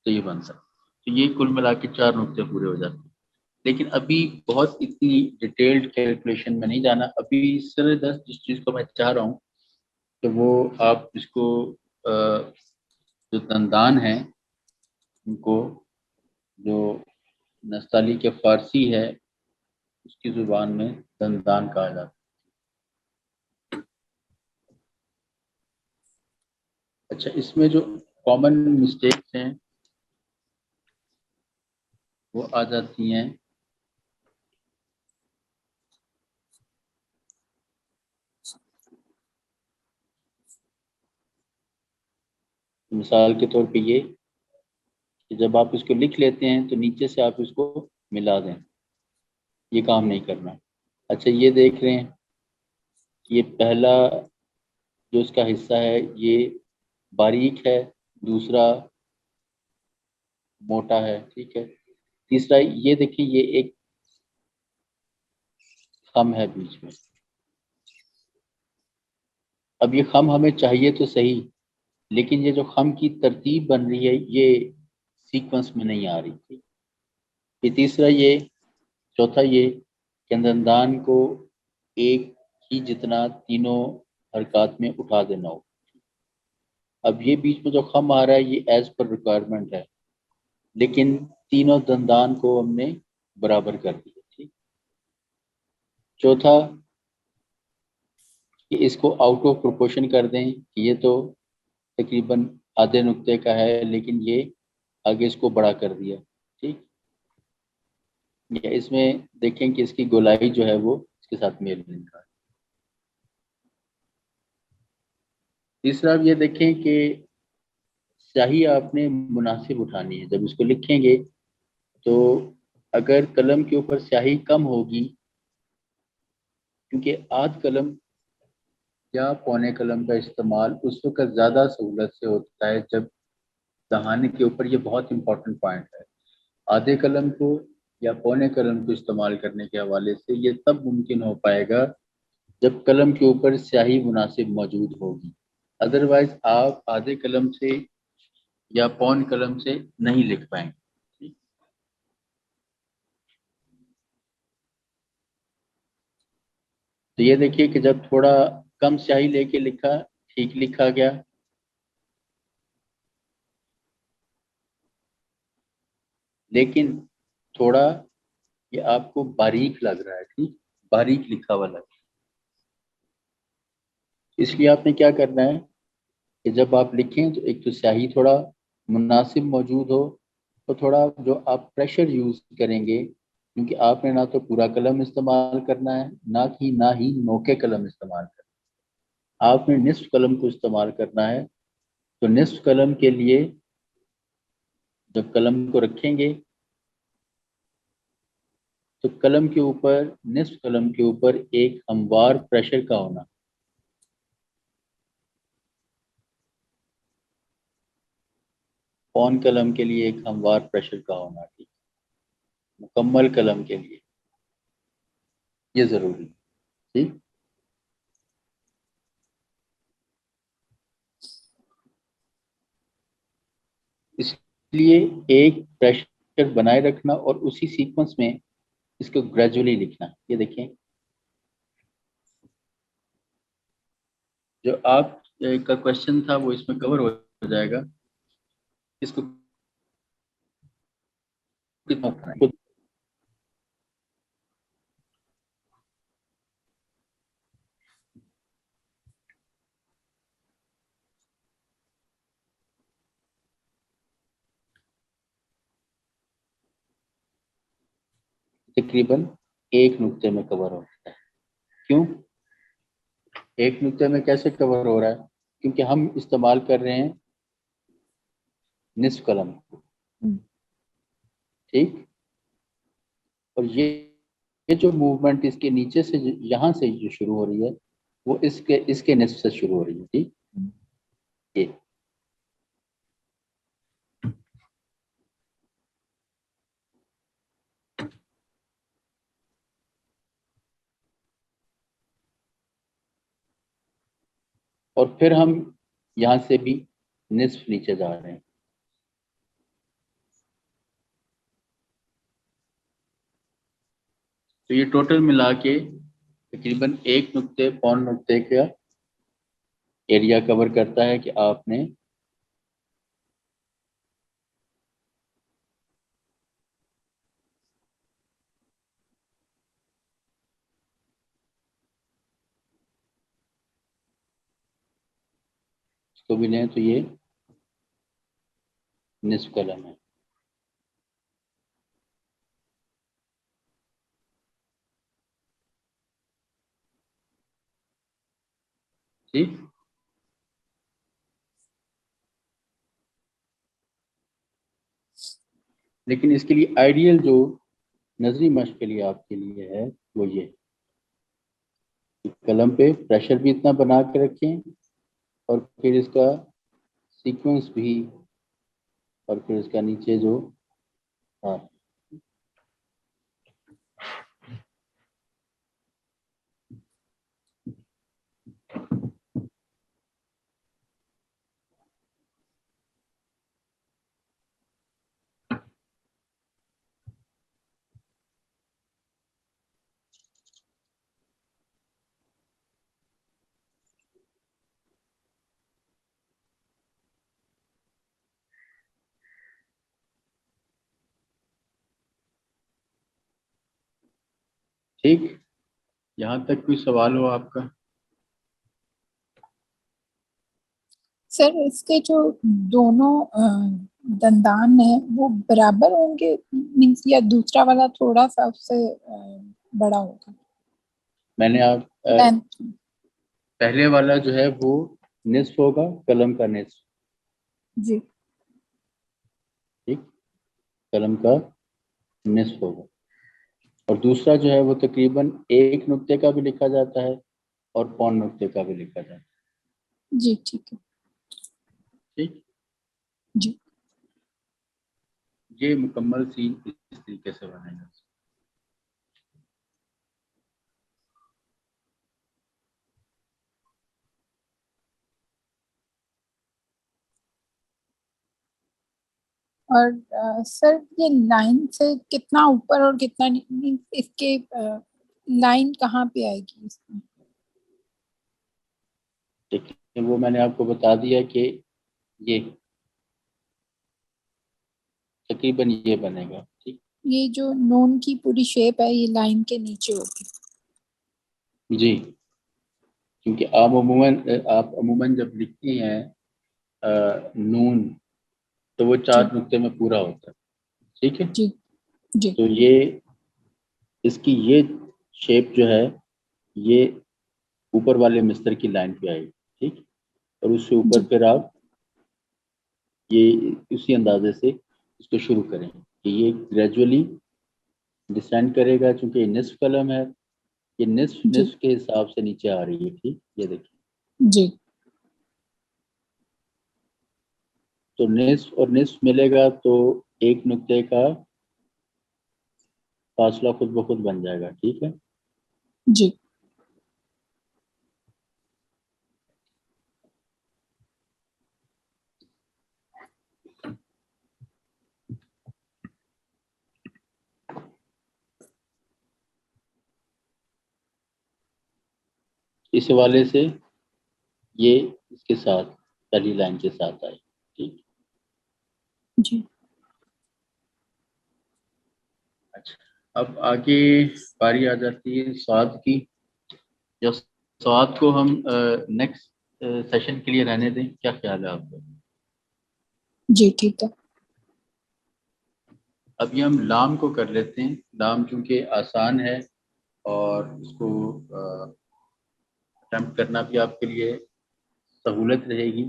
تو یہ بن سکتا، تو یہ کل ملا کے 4 نقطے پورے ہو جاتے ہیں۔ لیکن ابھی بہت اتنی ڈیٹیلڈ کیلکولیشن میں نہیں جانا، ابھی سر جس چیز کو میں چاہ رہا ہوں تو وہ آپ اس کو جو دندان ہیں ان کو، جو نستعلی کے فارسی ہے اس کی زبان میں دندان کہا جاتا ہے۔ اچھا، اس میں جو کامن مسٹیکس ہیں وہ آ جاتی ہیں مثال کے طور پہ یہ کہ جب آپ اس کو لکھ لیتے ہیں تو نیچے سے آپ اس کو ملا دیں، یہ کام نہیں کرنا۔ اچھا یہ دیکھ رہے ہیں یہ پہلا جو اس کا حصہ ہے یہ باریک ہے، دوسرا موٹا ہے، ٹھیک ہے، تیسرا یہ دیکھیں یہ ایک خم ہے بیچ میں۔ اب یہ خم ہمیں چاہیے تو صحیح، لیکن یہ جو خم کی ترتیب بن رہی ہے یہ سیکوینس میں نہیں آ رہی تھی۔ یہ تیسرا یہ، چوتھا یہ کہ دندان کو ایک ہی جتنا تینوں حرکات میں اٹھا دینا ہو۔ اب یہ بیچ میں جو خم آ رہا ہے یہ ایز پر ریکوائرمنٹ ہے، لیکن تینوں دندان کو ہم نے برابر کر دیا، ٹھیک۔ چوتھا کہ اس کو آؤٹ آف پروپورشن کر دیں کہ یہ تو تقریباً آدھے نقطے کا ہے لیکن یہ آگے اس کو بڑا کر دیا، ٹھیک، یا اس میں دیکھیں کہ اس کی گولائی جو ہے وہ اس کے ساتھ میل نہیں کھا۔ تیسرا یہ دیکھیں کہ سیاہی آپ نے مناسب اٹھانی ہے، جب اس کو لکھیں گے تو اگر قلم کے اوپر سیاہی کم ہوگی، کیونکہ آدھ قلم یا پونے قلم کا استعمال اس وقت زیادہ سہولت سے ہوتا ہے جب دہانے کے اوپر، یہ بہت امپورٹنٹ پوائنٹ ہے، آدھے قلم کو یا پونے قلم کو استعمال کرنے کے حوالے سے یہ تب ممکن ہو پائے گا جب قلم کے اوپر سیاہی مناسب موجود ہوگی، ادروائز آپ آدھے قلم سے یا پون قلم سے نہیں لکھ پائیں گے۔ تو یہ دیکھیے کہ جب تھوڑا کم سیاہی لے کے لکھا ٹھیک لکھا گیا، لیکن تھوڑا یہ آپ کو باریک لگ رہا ہے، ٹھیک، باریک لکھا ہوا لگ رہا ہے، اس لیے آپ نے کیا کرنا ہے کہ جب آپ لکھیں تو ایک تو سیاہی تھوڑا مناسب موجود ہو، تو تھوڑا جو آپ پریشر یوز کریں گے کیونکہ آپ نے نہ تو پورا قلم استعمال کرنا ہے، نہ ہی نوکے قلم استعمال کرنا ہے، آپ نے نصف قلم کو استعمال کرنا ہے. تو نصف قلم کے لیے جب قلم کو رکھیں گے تو قلم کے اوپر، نصف قلم کے اوپر ایک ہموار پریشر کا ہونا، پون قلم کے لیے ایک ہموار پریشر کا ہونا، ٹھیک، مکمل قلم کے لیے یہ ضروری ہے. ٹھیک، اس لیے ایک پریشر بنائے رکھنا اور اسی سیکوینس میں اس کو گریجولی لکھنا. یہ دیکھیں جو آپ کا کوشچن تھا وہ اس میں کور ہو جائے گا. اس کو تقریباً ایک نقطے میں کور ہوتا ہے. کیوں ایک نقطے میں کیسے کور ہو رہا ہے؟ کیونکہ ہم استعمال کر رہے ہیں نصف قلم. ٹھیک، اور یہ جو موومنٹ اس کے نیچے سے یہاں سے جو شروع ہو رہی ہے وہ اس کے نصف سے شروع ہو رہی ہے. ٹھیک، یہ اور پھر ہم یہاں سے بھی نصف نیچے جا رہے ہیں. تو یہ ٹوٹل ملا کے تقریباً ایک نقطے پون نقطے کا ایریا کور کرتا ہے کہ آپ نے اس کو بھی لیں تو یہ نصف قلم ہے. ٹھیک، لیکن اس کے لیے آئیڈیل جو نظری مشق کے لیے آپ کے لیے ہے وہ یہ قلم پہ پریشر بھی اتنا بنا کے رکھیں اور پھر اس کا سیکوینس بھی، اور پھر اس کا نیچے جو ہاں ٹھیک. یہاں تک کوئی سوال ہو آپ کا؟ سر اس کے جو دونوں دندان ہیں وہ برابر ہوں گے مینس یا دوسرا والا تھوڑا سا اس سے بڑا ہوگا؟ میں نے آپ پہلے والا جو ہے وہ نصف ہوگا، قلم کا نصف. جی ٹھیک، قلم کا نصف ہوگا. اور دوسرا جو ہے وہ تقریباً ایک نقطے کا بھی لکھا جاتا ہے اور پون نقطے کا بھی لکھا جاتا ہے. جی ٹھیک ہے. ٹھیک، جی یہ مکمل سین اس طریقے سے بنے گا. اور سر یہ لائن سے کتنا اوپر اور کتنا اس کے لائن کہاں پہ آئے گی اس میں؟ ٹھیک، وہ میں نے آپ کو بتا دیا کہ یہ تقریباً یہ بنے گا. ٹھیک، یہ جو نون کی پوری شیپ ہے یہ لائن کے نیچے ہوگی. جی، کیونکہ آپ عموماً جب لکھتے ہیں نون تو وہ جی 4 نقطے میں پورا ہوتا ہے. ٹھیک ہے، جی جی تو یہ اس کی یہ شیپ جو ہے یہ اوپر والے مستر کی لائن پہ آئے گی، ٹھیک، اور اس سے اوپر جی پھر آپ یہ اسی اندازے سے اس کو شروع کریں کہ یہ گریجولی ڈسینڈ کرے گا، چونکہ یہ نصف قلم ہے، یہ نصف جی نصف کے حساب سے نیچے آ رہی ہے، ٹھیک، یہ دیکھیں جی تو نصف اور نصف ملے گا تو ایک نقطے کا فاصلہ خود بخود بن جائے گا، ٹھیک ہے۔ جی اس حوالے سے یہ اس کے ساتھ پہلی لائن کے ساتھ آئے، ٹھیک۔ جی اچھا، اب آگے باری آ جاتی ہے سواد کی، جو سواد کو ہم نیکسٹ سیشن کے لیے رہنے دیں، کیا خیال ہے آپ کا؟ جی ٹھیک ہے۔ ابھی ہم لام کو کر لیتے ہیں، لام چونکہ آسان ہے اور اس کو اٹیمپٹ کرنا بھی آپ کے لیے سہولت رہے گی۔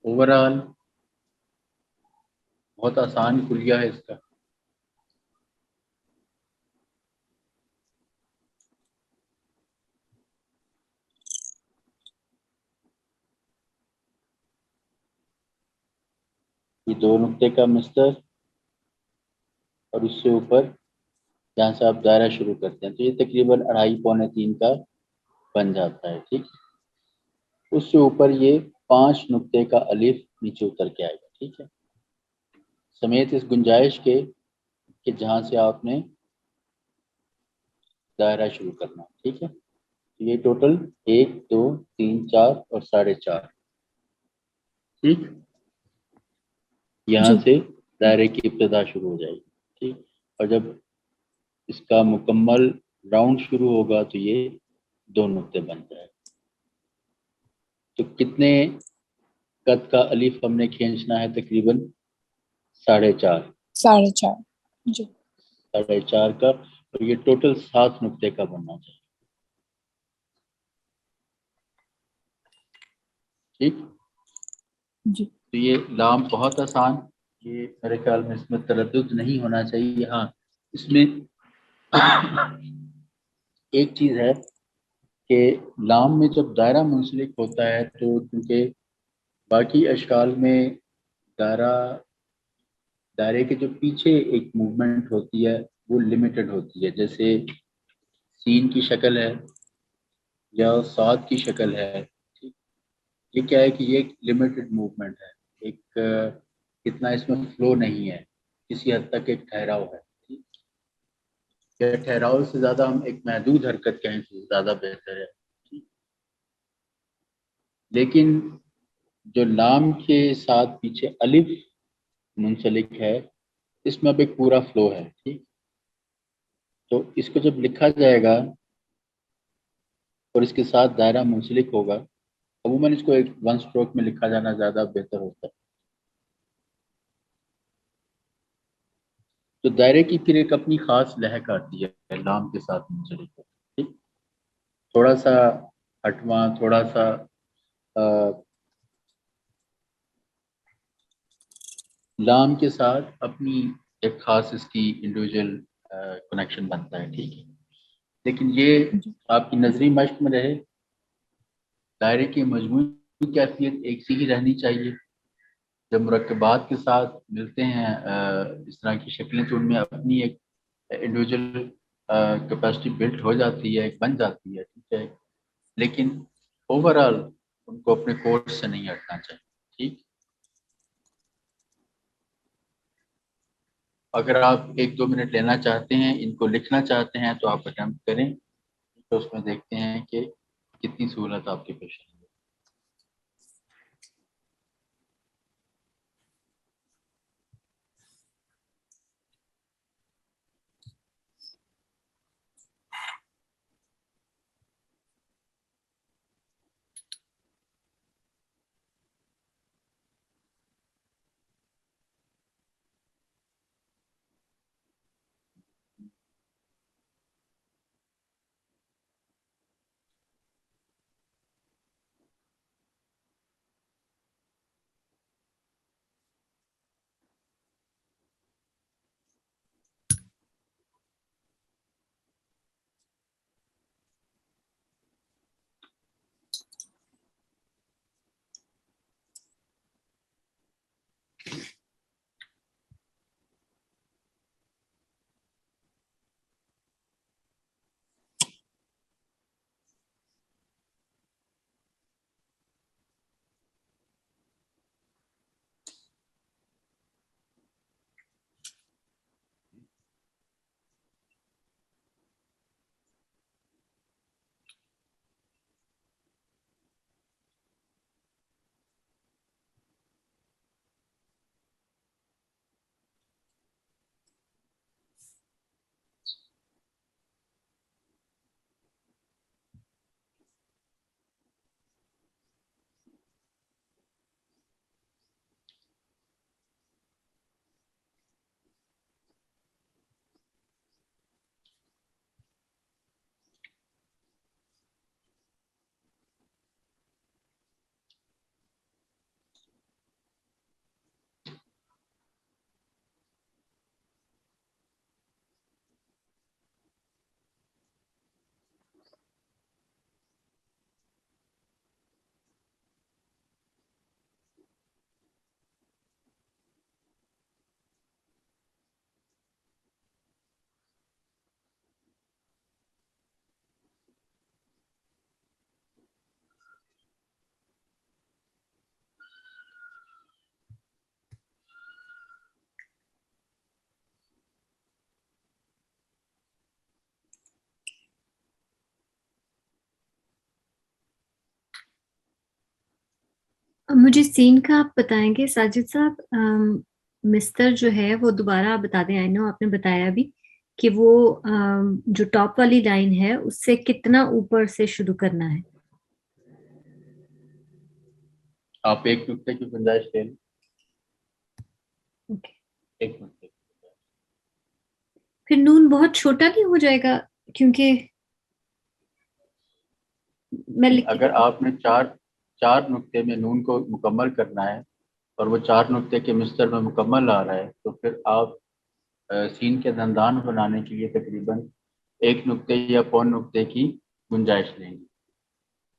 اوورآل بہت آسان کلیہ ہے اس کا۔ یہ دو نقطے کا مستر اور اس سے اوپر جہاں سے آپ دائرہ شروع کرتے ہیں تو یہ تقریباً 2.5 پونے 3 کا بن جاتا ہے، ٹھیک۔ اس سے اوپر یہ 5 نقطے کا الف نیچے اتر کے آئے گا، ٹھیک ہے، سمیت اس گنجائش کے کہ جہاں سے آپ نے دائرہ شروع کرنا، ٹھیک ہے۔ یہ ٹوٹل 1 2 3 4 اور 4.5، ٹھیک، یہاں جی سے دائرے کی ابتدا شروع ہو جائے گی، ٹھیک، اور جب اس کا مکمل راؤنڈ شروع ہوگا تو یہ 2 نقطے بن جائے گا۔ تو کتنے قد کا الف ہم نے کھینچنا ہے؟ تقریباً 4.5، 4.5 جی 4.5 کا، اور یہ ٹوٹل 7 نقطے کا بننا چاہیے، ٹھیک۔ جی تو یہ لام بہت آسان، یہ میرے خیال میں اس میں تردد نہیں ہونا چاہیے۔ ہاں اس میں ایک چیز ہے کہ لام میں جب دائرہ منسلک ہوتا ہے تو کیونکہ باقی اشکال میں دائرے کے جو پیچھے ایک موومنٹ ہوتی ہے وہ لمیٹڈ ہوتی ہے، جیسے سین کی شکل ہے یا سات کی شکل ہے، ٹھیک، یہ کیا ہے کہ یہ ایک لمیٹڈ موومنٹ ہے، ایک اتنا اس میں فلو نہیں ہے، کسی حد تک ایک ٹھہراؤ ہے، ٹھیک، یا ٹھہراؤ سے زیادہ ہم ایک محدود حرکت کہیں تو زیادہ بہتر ہے، ٹھیک۔ لیکن جو لام کے ساتھ پیچھے الف منسلک ہے اس میں اب ایک پورا فلو ہے، ٹھیک، تو اس کو جب لکھا جائے گا اور اس کے ساتھ دائرہ منسلک ہوگا، عموماً اس کو ایک 1 اسٹروک میں لکھا جانا زیادہ بہتر ہوتا ہے۔ تو دائرے کی پھر ایک اپنی خاص لہک آتی ہے لام کے ساتھ منسلک ہو، ٹھیک، تھوڑا سا ہٹواں، تھوڑا سا لام کے ساتھ اپنی ایک خاص اس کی انڈیویجول کنیکشن بنتا ہے، ٹھیک ہے، لیکن یہ جی آپ کی نظری مشق میں رہے، دائرے کی مجموعی کیفیت ایک سی ہی رہنی چاہیے۔ جب مرکبات کے ساتھ ملتے ہیں اس طرح کی شکلیں تو ان میں اپنی ایک انڈیویجول کیپیسٹی بلڈ ہو جاتی ہے، ایک بن جاتی ہے، ٹھیک ہے، لیکن اوورآل ان کو اپنے کورس سے نہیں ہٹنا چاہیے، ٹھیک۔ اگر آپ 1 2 منٹ لینا چاہتے ہیں، ان کو لکھنا چاہتے ہیں تو آپ اٹیمپٹ کریں، تو اس میں دیکھتے ہیں کہ کتنی سہولت آپ کے پیش ہے۔ مجھے سین کا آپ بتائیں گے ساجد صاحب؟ مستر جو ہے وہ دوبارہ آپ بتا دیں. آئی نو آپ نے بتایا بھی کہ وہ جو ٹاپ والی لائن ہے اس سے کتنا اوپر سے شروع کرنا ہے. آپ ایک نقطے کی گنجائش لیں. اوکے. ایک نقطے کی. پھر نون بہت چھوٹا نہیں ہو جائے گا؟ کیونکہ میں اگر آپ نے چار نقطے میں نون کو مکمل کرنا ہے اور وہ 4 نقطے کے مستر میں مکمل آ رہا ہے تو پھر آپ سین کے دندان بنانے کے لیے تقریباً 1 نقطے یا پون نقطے کی گنجائش لیں گے.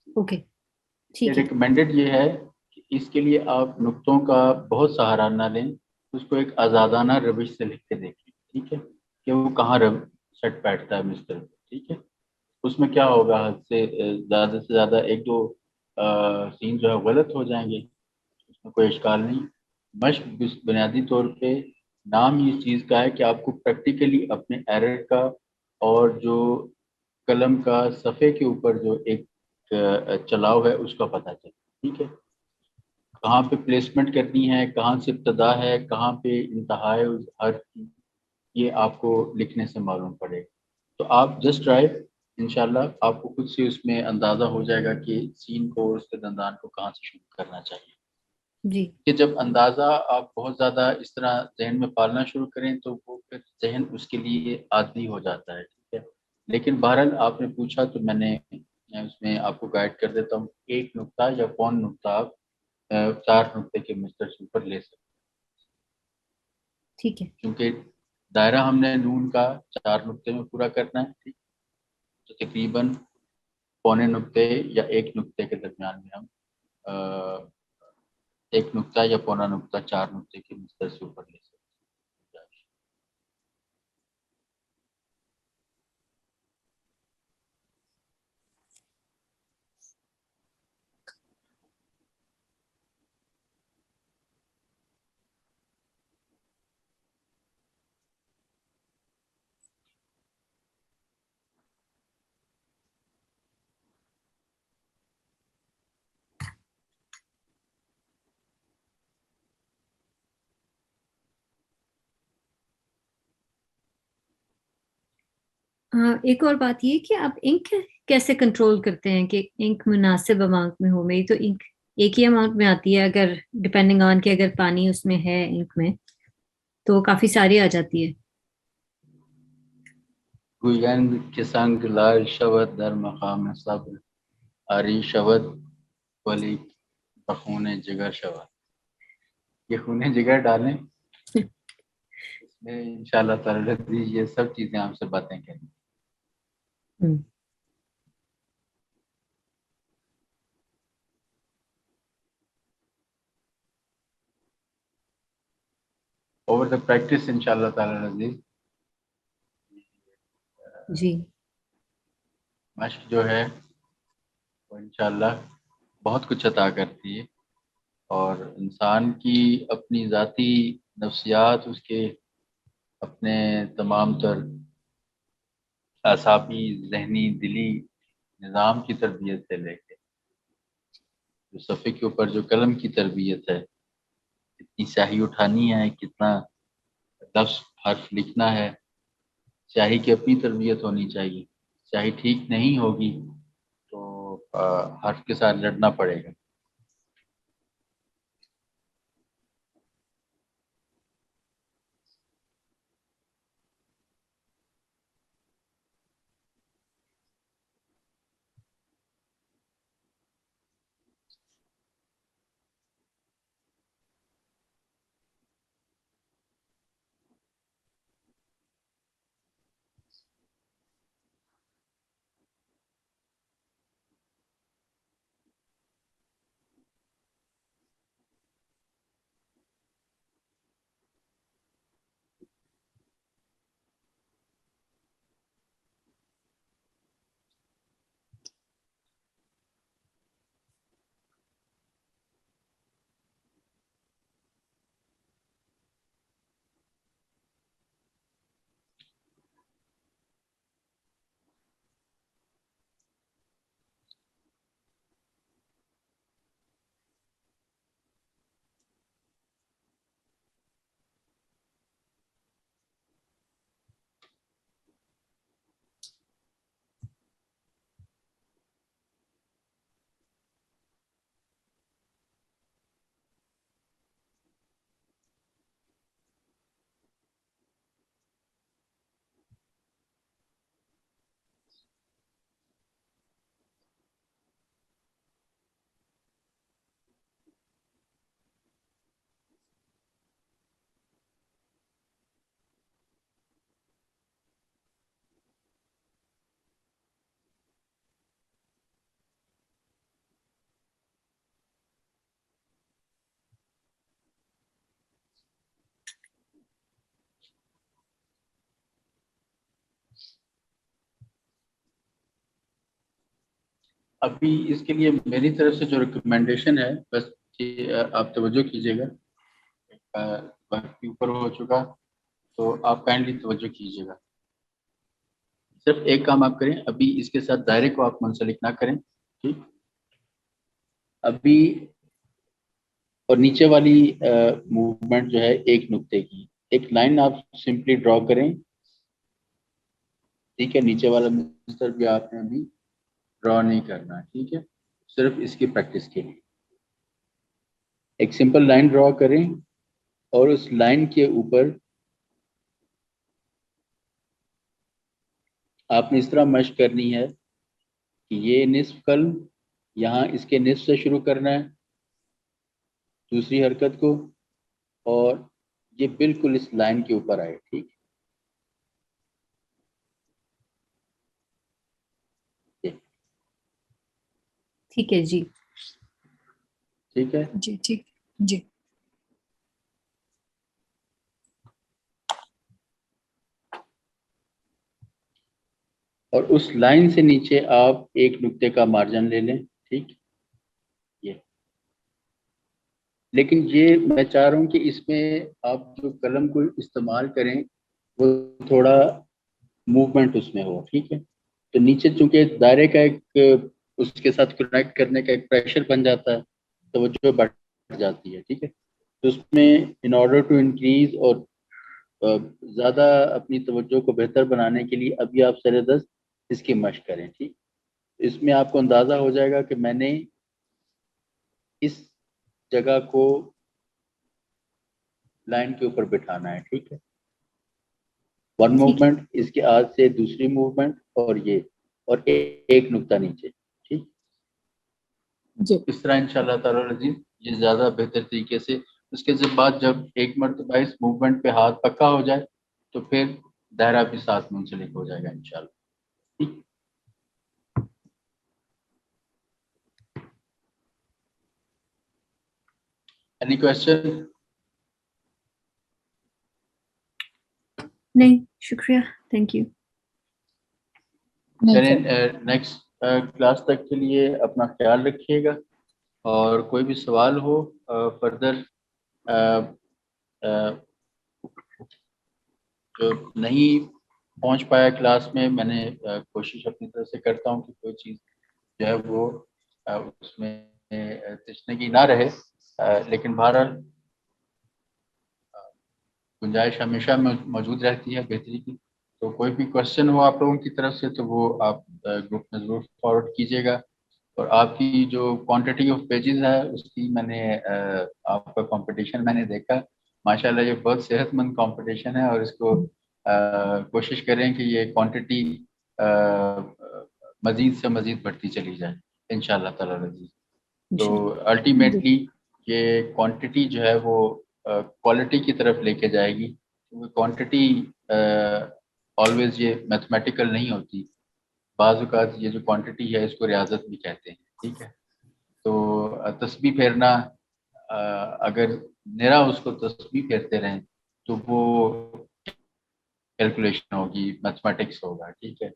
اوکے ٹھیک ہے. ریکمینڈڈ یہ ہے کہ اس کے لیے آپ نقطوں کا بہت سہارا نہ لیں، اس کو ایک آزادانہ روش سے لکھ کے دیکھیں، ٹھیک ہے، کہ وہ کہاں سیٹ بیٹھتا ہے مستر. ٹھیک ہے، اس میں کیا ہوگا، حد سے زیادہ 1-2 سین جو ہے غلط ہو جائیں گے، اس میں کوئی اشکال نہیں. مشق بنیادی طور پہ نام ہی اس چیز کا ہے کہ آپ کو پریکٹیکلی اپنے ایرر کا اور جو قلم کا صفحے کے اوپر جو ایک چلاؤ ہے اس کا پتہ چلے. ٹھیک ہے، کہاں پہ پلیسمنٹ کرنی ہے، کہاں سے ابتدا ہے، کہاں پہ انتہا ہے اس حرف کی، یہ آپ کو لکھنے سے معلوم پڑے گا. تو آپ جسٹ ٹرائی، انشاءاللہ آپ کو خود سے اس میں اندازہ ہو جائے گا کہ سین کو اور اس کے دندان کو کہاں سے شروع کرنا چاہیے. جی. کہ جب اندازہ آپ بہت زیادہ اس طرح ذہن میں پالنا شروع کریں تو وہ پھر ذہن اس کے لیے عادی ہو جاتا ہے. ٹھیک ہے، لیکن بہرحال آپ نے پوچھا تو میں اس میں آپ کو گائیڈ کر دیتا ہوں. 1 نقطہ یا پون نقطہ آپ 4 نقطے کے مستر سے اوپر لے سکتے. ٹھیک ہے. کیونکہ دائرہ ہم نے نون کا 4 نقطے میں پورا کرنا ہے. ٹھیک، تو تقریباً پونے نقطے یا 1 نقطے کے درمیان میں ہم 1 نقطہ یا پونا نقطہ 4 نقطے کے مستر سے اوپر لے سکتے ہیں. ایک اور بات یہ کہ آپ انک کیسے کنٹرول کرتے ہیں کہ انک مناسب اماؤنٹ میں ہو؟ میری تو انک ایک ہی اماؤنٹ میں آتی ہے، اگر ڈپینڈنگ آن کہ اگر پانی اس میں ہے انک میں تو کافی ساری آ جاتی ہے. گویند کے سنگ لال شود در مقام صبر، آری شود ولی بخون جگر شود. یہ خون جگر ڈالیں اس میں انشاءاللہ تعالی یہ سب چیزیں آپ سے باتیں کریں. اوور دا پریکٹس انشاءاللہ تعالی عزیز جی. مشق جو ہے وہ انشاءاللہ بہت کچھ عطا کرتی ہے، اور انسان کی اپنی ذاتی نفسیات، اس کے اپنے تمام تر اعصابی، ذہنی، دلی نظام کی تربیت سے لے کے جو صفحے کے اوپر جو قلم کی تربیت ہے، کتنی سیاہی اٹھانی ہے، کتنا لفظ حرف لکھنا ہے. سیاہی کی اپنی تربیت ہونی چاہیے. سیاہی ٹھیک نہیں ہوگی تو حرف کے ساتھ لڑنا پڑے گا. ابھی اس کے لیے میری طرف سے جو ریکمنڈیشن ہے بس آپ توجہ کیجیے گا، وقت کے اوپر ہو چکا تو آپ کائنڈلی توجہ کیجیے گا. صرف ایک کام آپ کریں، ابھی اس کے ساتھ دائرے کو آپ منسلک نہ کریں، ٹھیک. ابھی اور نیچے والی موومنٹ جو ہے ایک نقطے کی ایک لائن آپ سمپلی ڈرا کریں، ٹھیک ہے. نیچے والا مستر بھی آپ نے ابھی ڈرا نہیں کرنا، ٹھیک ہے. صرف اس کی پریکٹس کے لیے ایک سمپل لائن ڈرا کریں اور اس لائن کے اوپر آپ نے اس طرح مشق کرنی ہے کہ یہ نصف قلم یہاں اس کے نصف سے شروع کرنا ہے دوسری حرکت کو، اور یہ بالکل اس لائن کے اوپر آئے، ٹھیک. ٹھیک ہے جی. ٹھیک ہے جی ٹھیک جی. اور اس لائن سے نیچے آپ ایک نقطے کا مارجن لے لیں، ٹھیک. یہ لیکن یہ میں چاہ رہا ہوں کہ اس میں آپ جو قلم کو استعمال کریں وہ تھوڑا موومنٹ اس میں ہو، ٹھیک ہے. تو نیچے چونکہ دائرے کا ایک اس کے ساتھ کنیکٹ کرنے کا ایک پریشر بن جاتا ہے، توجہ بڑھ جاتی ہے، ٹھیک ہے. تو اس میں ان آرڈر ٹو انکریز اور زیادہ اپنی توجہ کو بہتر بنانے کے لیے ابھی آپ سر دست اس کی مشق کریں، ٹھیک. اس میں آپ کو اندازہ ہو جائے گا کہ میں نے اس جگہ کو لائن کے اوپر بٹھانا ہے، ٹھیک ہے. ون ٹھیک ہے موومنٹ اس کے آج سے دوسری موومنٹ اور یہ اور ایک نقطہ نیچے، ٹھیک. جی اس طرح انشاءاللہ تعالی العزیز یہ زیادہ بہتر طریقے سے اس کے بعد جب ایک مرتبہ اس موومنٹ پہ ہاتھ پکا ہو جائے تو پھر دائرہ بھی ساتھ منسلک ہو جائے گا انشاءاللہ، ٹھیک. Any question؟ نہیں شکریہ، تھینک یو. نہیں سر. نیکسٹ کلاس تک کے لیے اپنا خیال رکھیے گا، اور کوئی بھی سوال ہو فردر جو نہیں پہنچ پایا کلاس میں نے کوشش اپنی طرف سے کرتا ہوں کہ کوئی چیز جو ہے وہ اس میں تشنگی نہ رہے، لیکن بہرحال گنجائش ہمیشہ موجود رہتی ہے بہتری کی. تو کوئی بھی کوشچن ہو آپ لوگوں کی طرف سے تو وہ آپ گروپ میں ضرور فارورڈ کیجیے گا. اور آپ کی جو کوانٹٹی آف پیجز ہے اس کی میں نے آپ کا کمپٹیشن میں نے دیکھا، ماشاءاللہ یہ بہت صحت مند کمپٹیشن ہے، اور اس کو کوشش کریں کہ یہ کوانٹٹی مزید سے مزید بڑھتی چلی جائے انشاءاللہ تعالی العزیز. تو الٹیمیٹلی یہ کوانٹٹی جو ہے وہ کوالٹی کی طرف لے کے جائے گی، کیونکہ کوانٹٹی آلویز یہ میتھمیٹیکل نہیں ہوتی. بعض اوقات یہ جو کوانٹٹی ہے اس کو ریاضت بھی کہتے ہیں، ٹھیک ہے. تو تسبیح پھیرنا اگر نرا اس کو تسبیح پھیرتے رہیں تو وہ کیلکولیشن ہوگی، میتھمیٹکس ہوگا، ٹھیک ہے.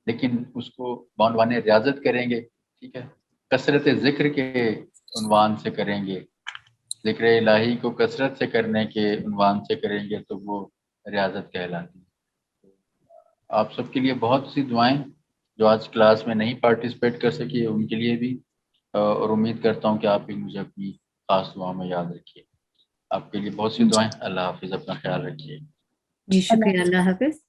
لیکن اس کو بانوان ریاضت کریں گے، ٹھیک ہے، کثرت ذکر کے عنوان سے کریں گے، ذکر الہی کو کثرت سے کرنے کے عنوان سے کریں گے تو وہ ریاضت کہلاتی ہے. آپ سب کے لیے بہت سی دعائیں جو آج کلاس میں نہیں پارٹیسپیٹ کر سکی ان کے لیے بھی، اور امید کرتا ہوں کہ آپ بھی مجھے اپنی خاص دعاؤں میں یاد رکھیے. آپ کے لیے بہت سی دعائیں. اللہ حافظ، اپنا خیال رکھیے. جی اللہ شکریہ، اللہ حافظ.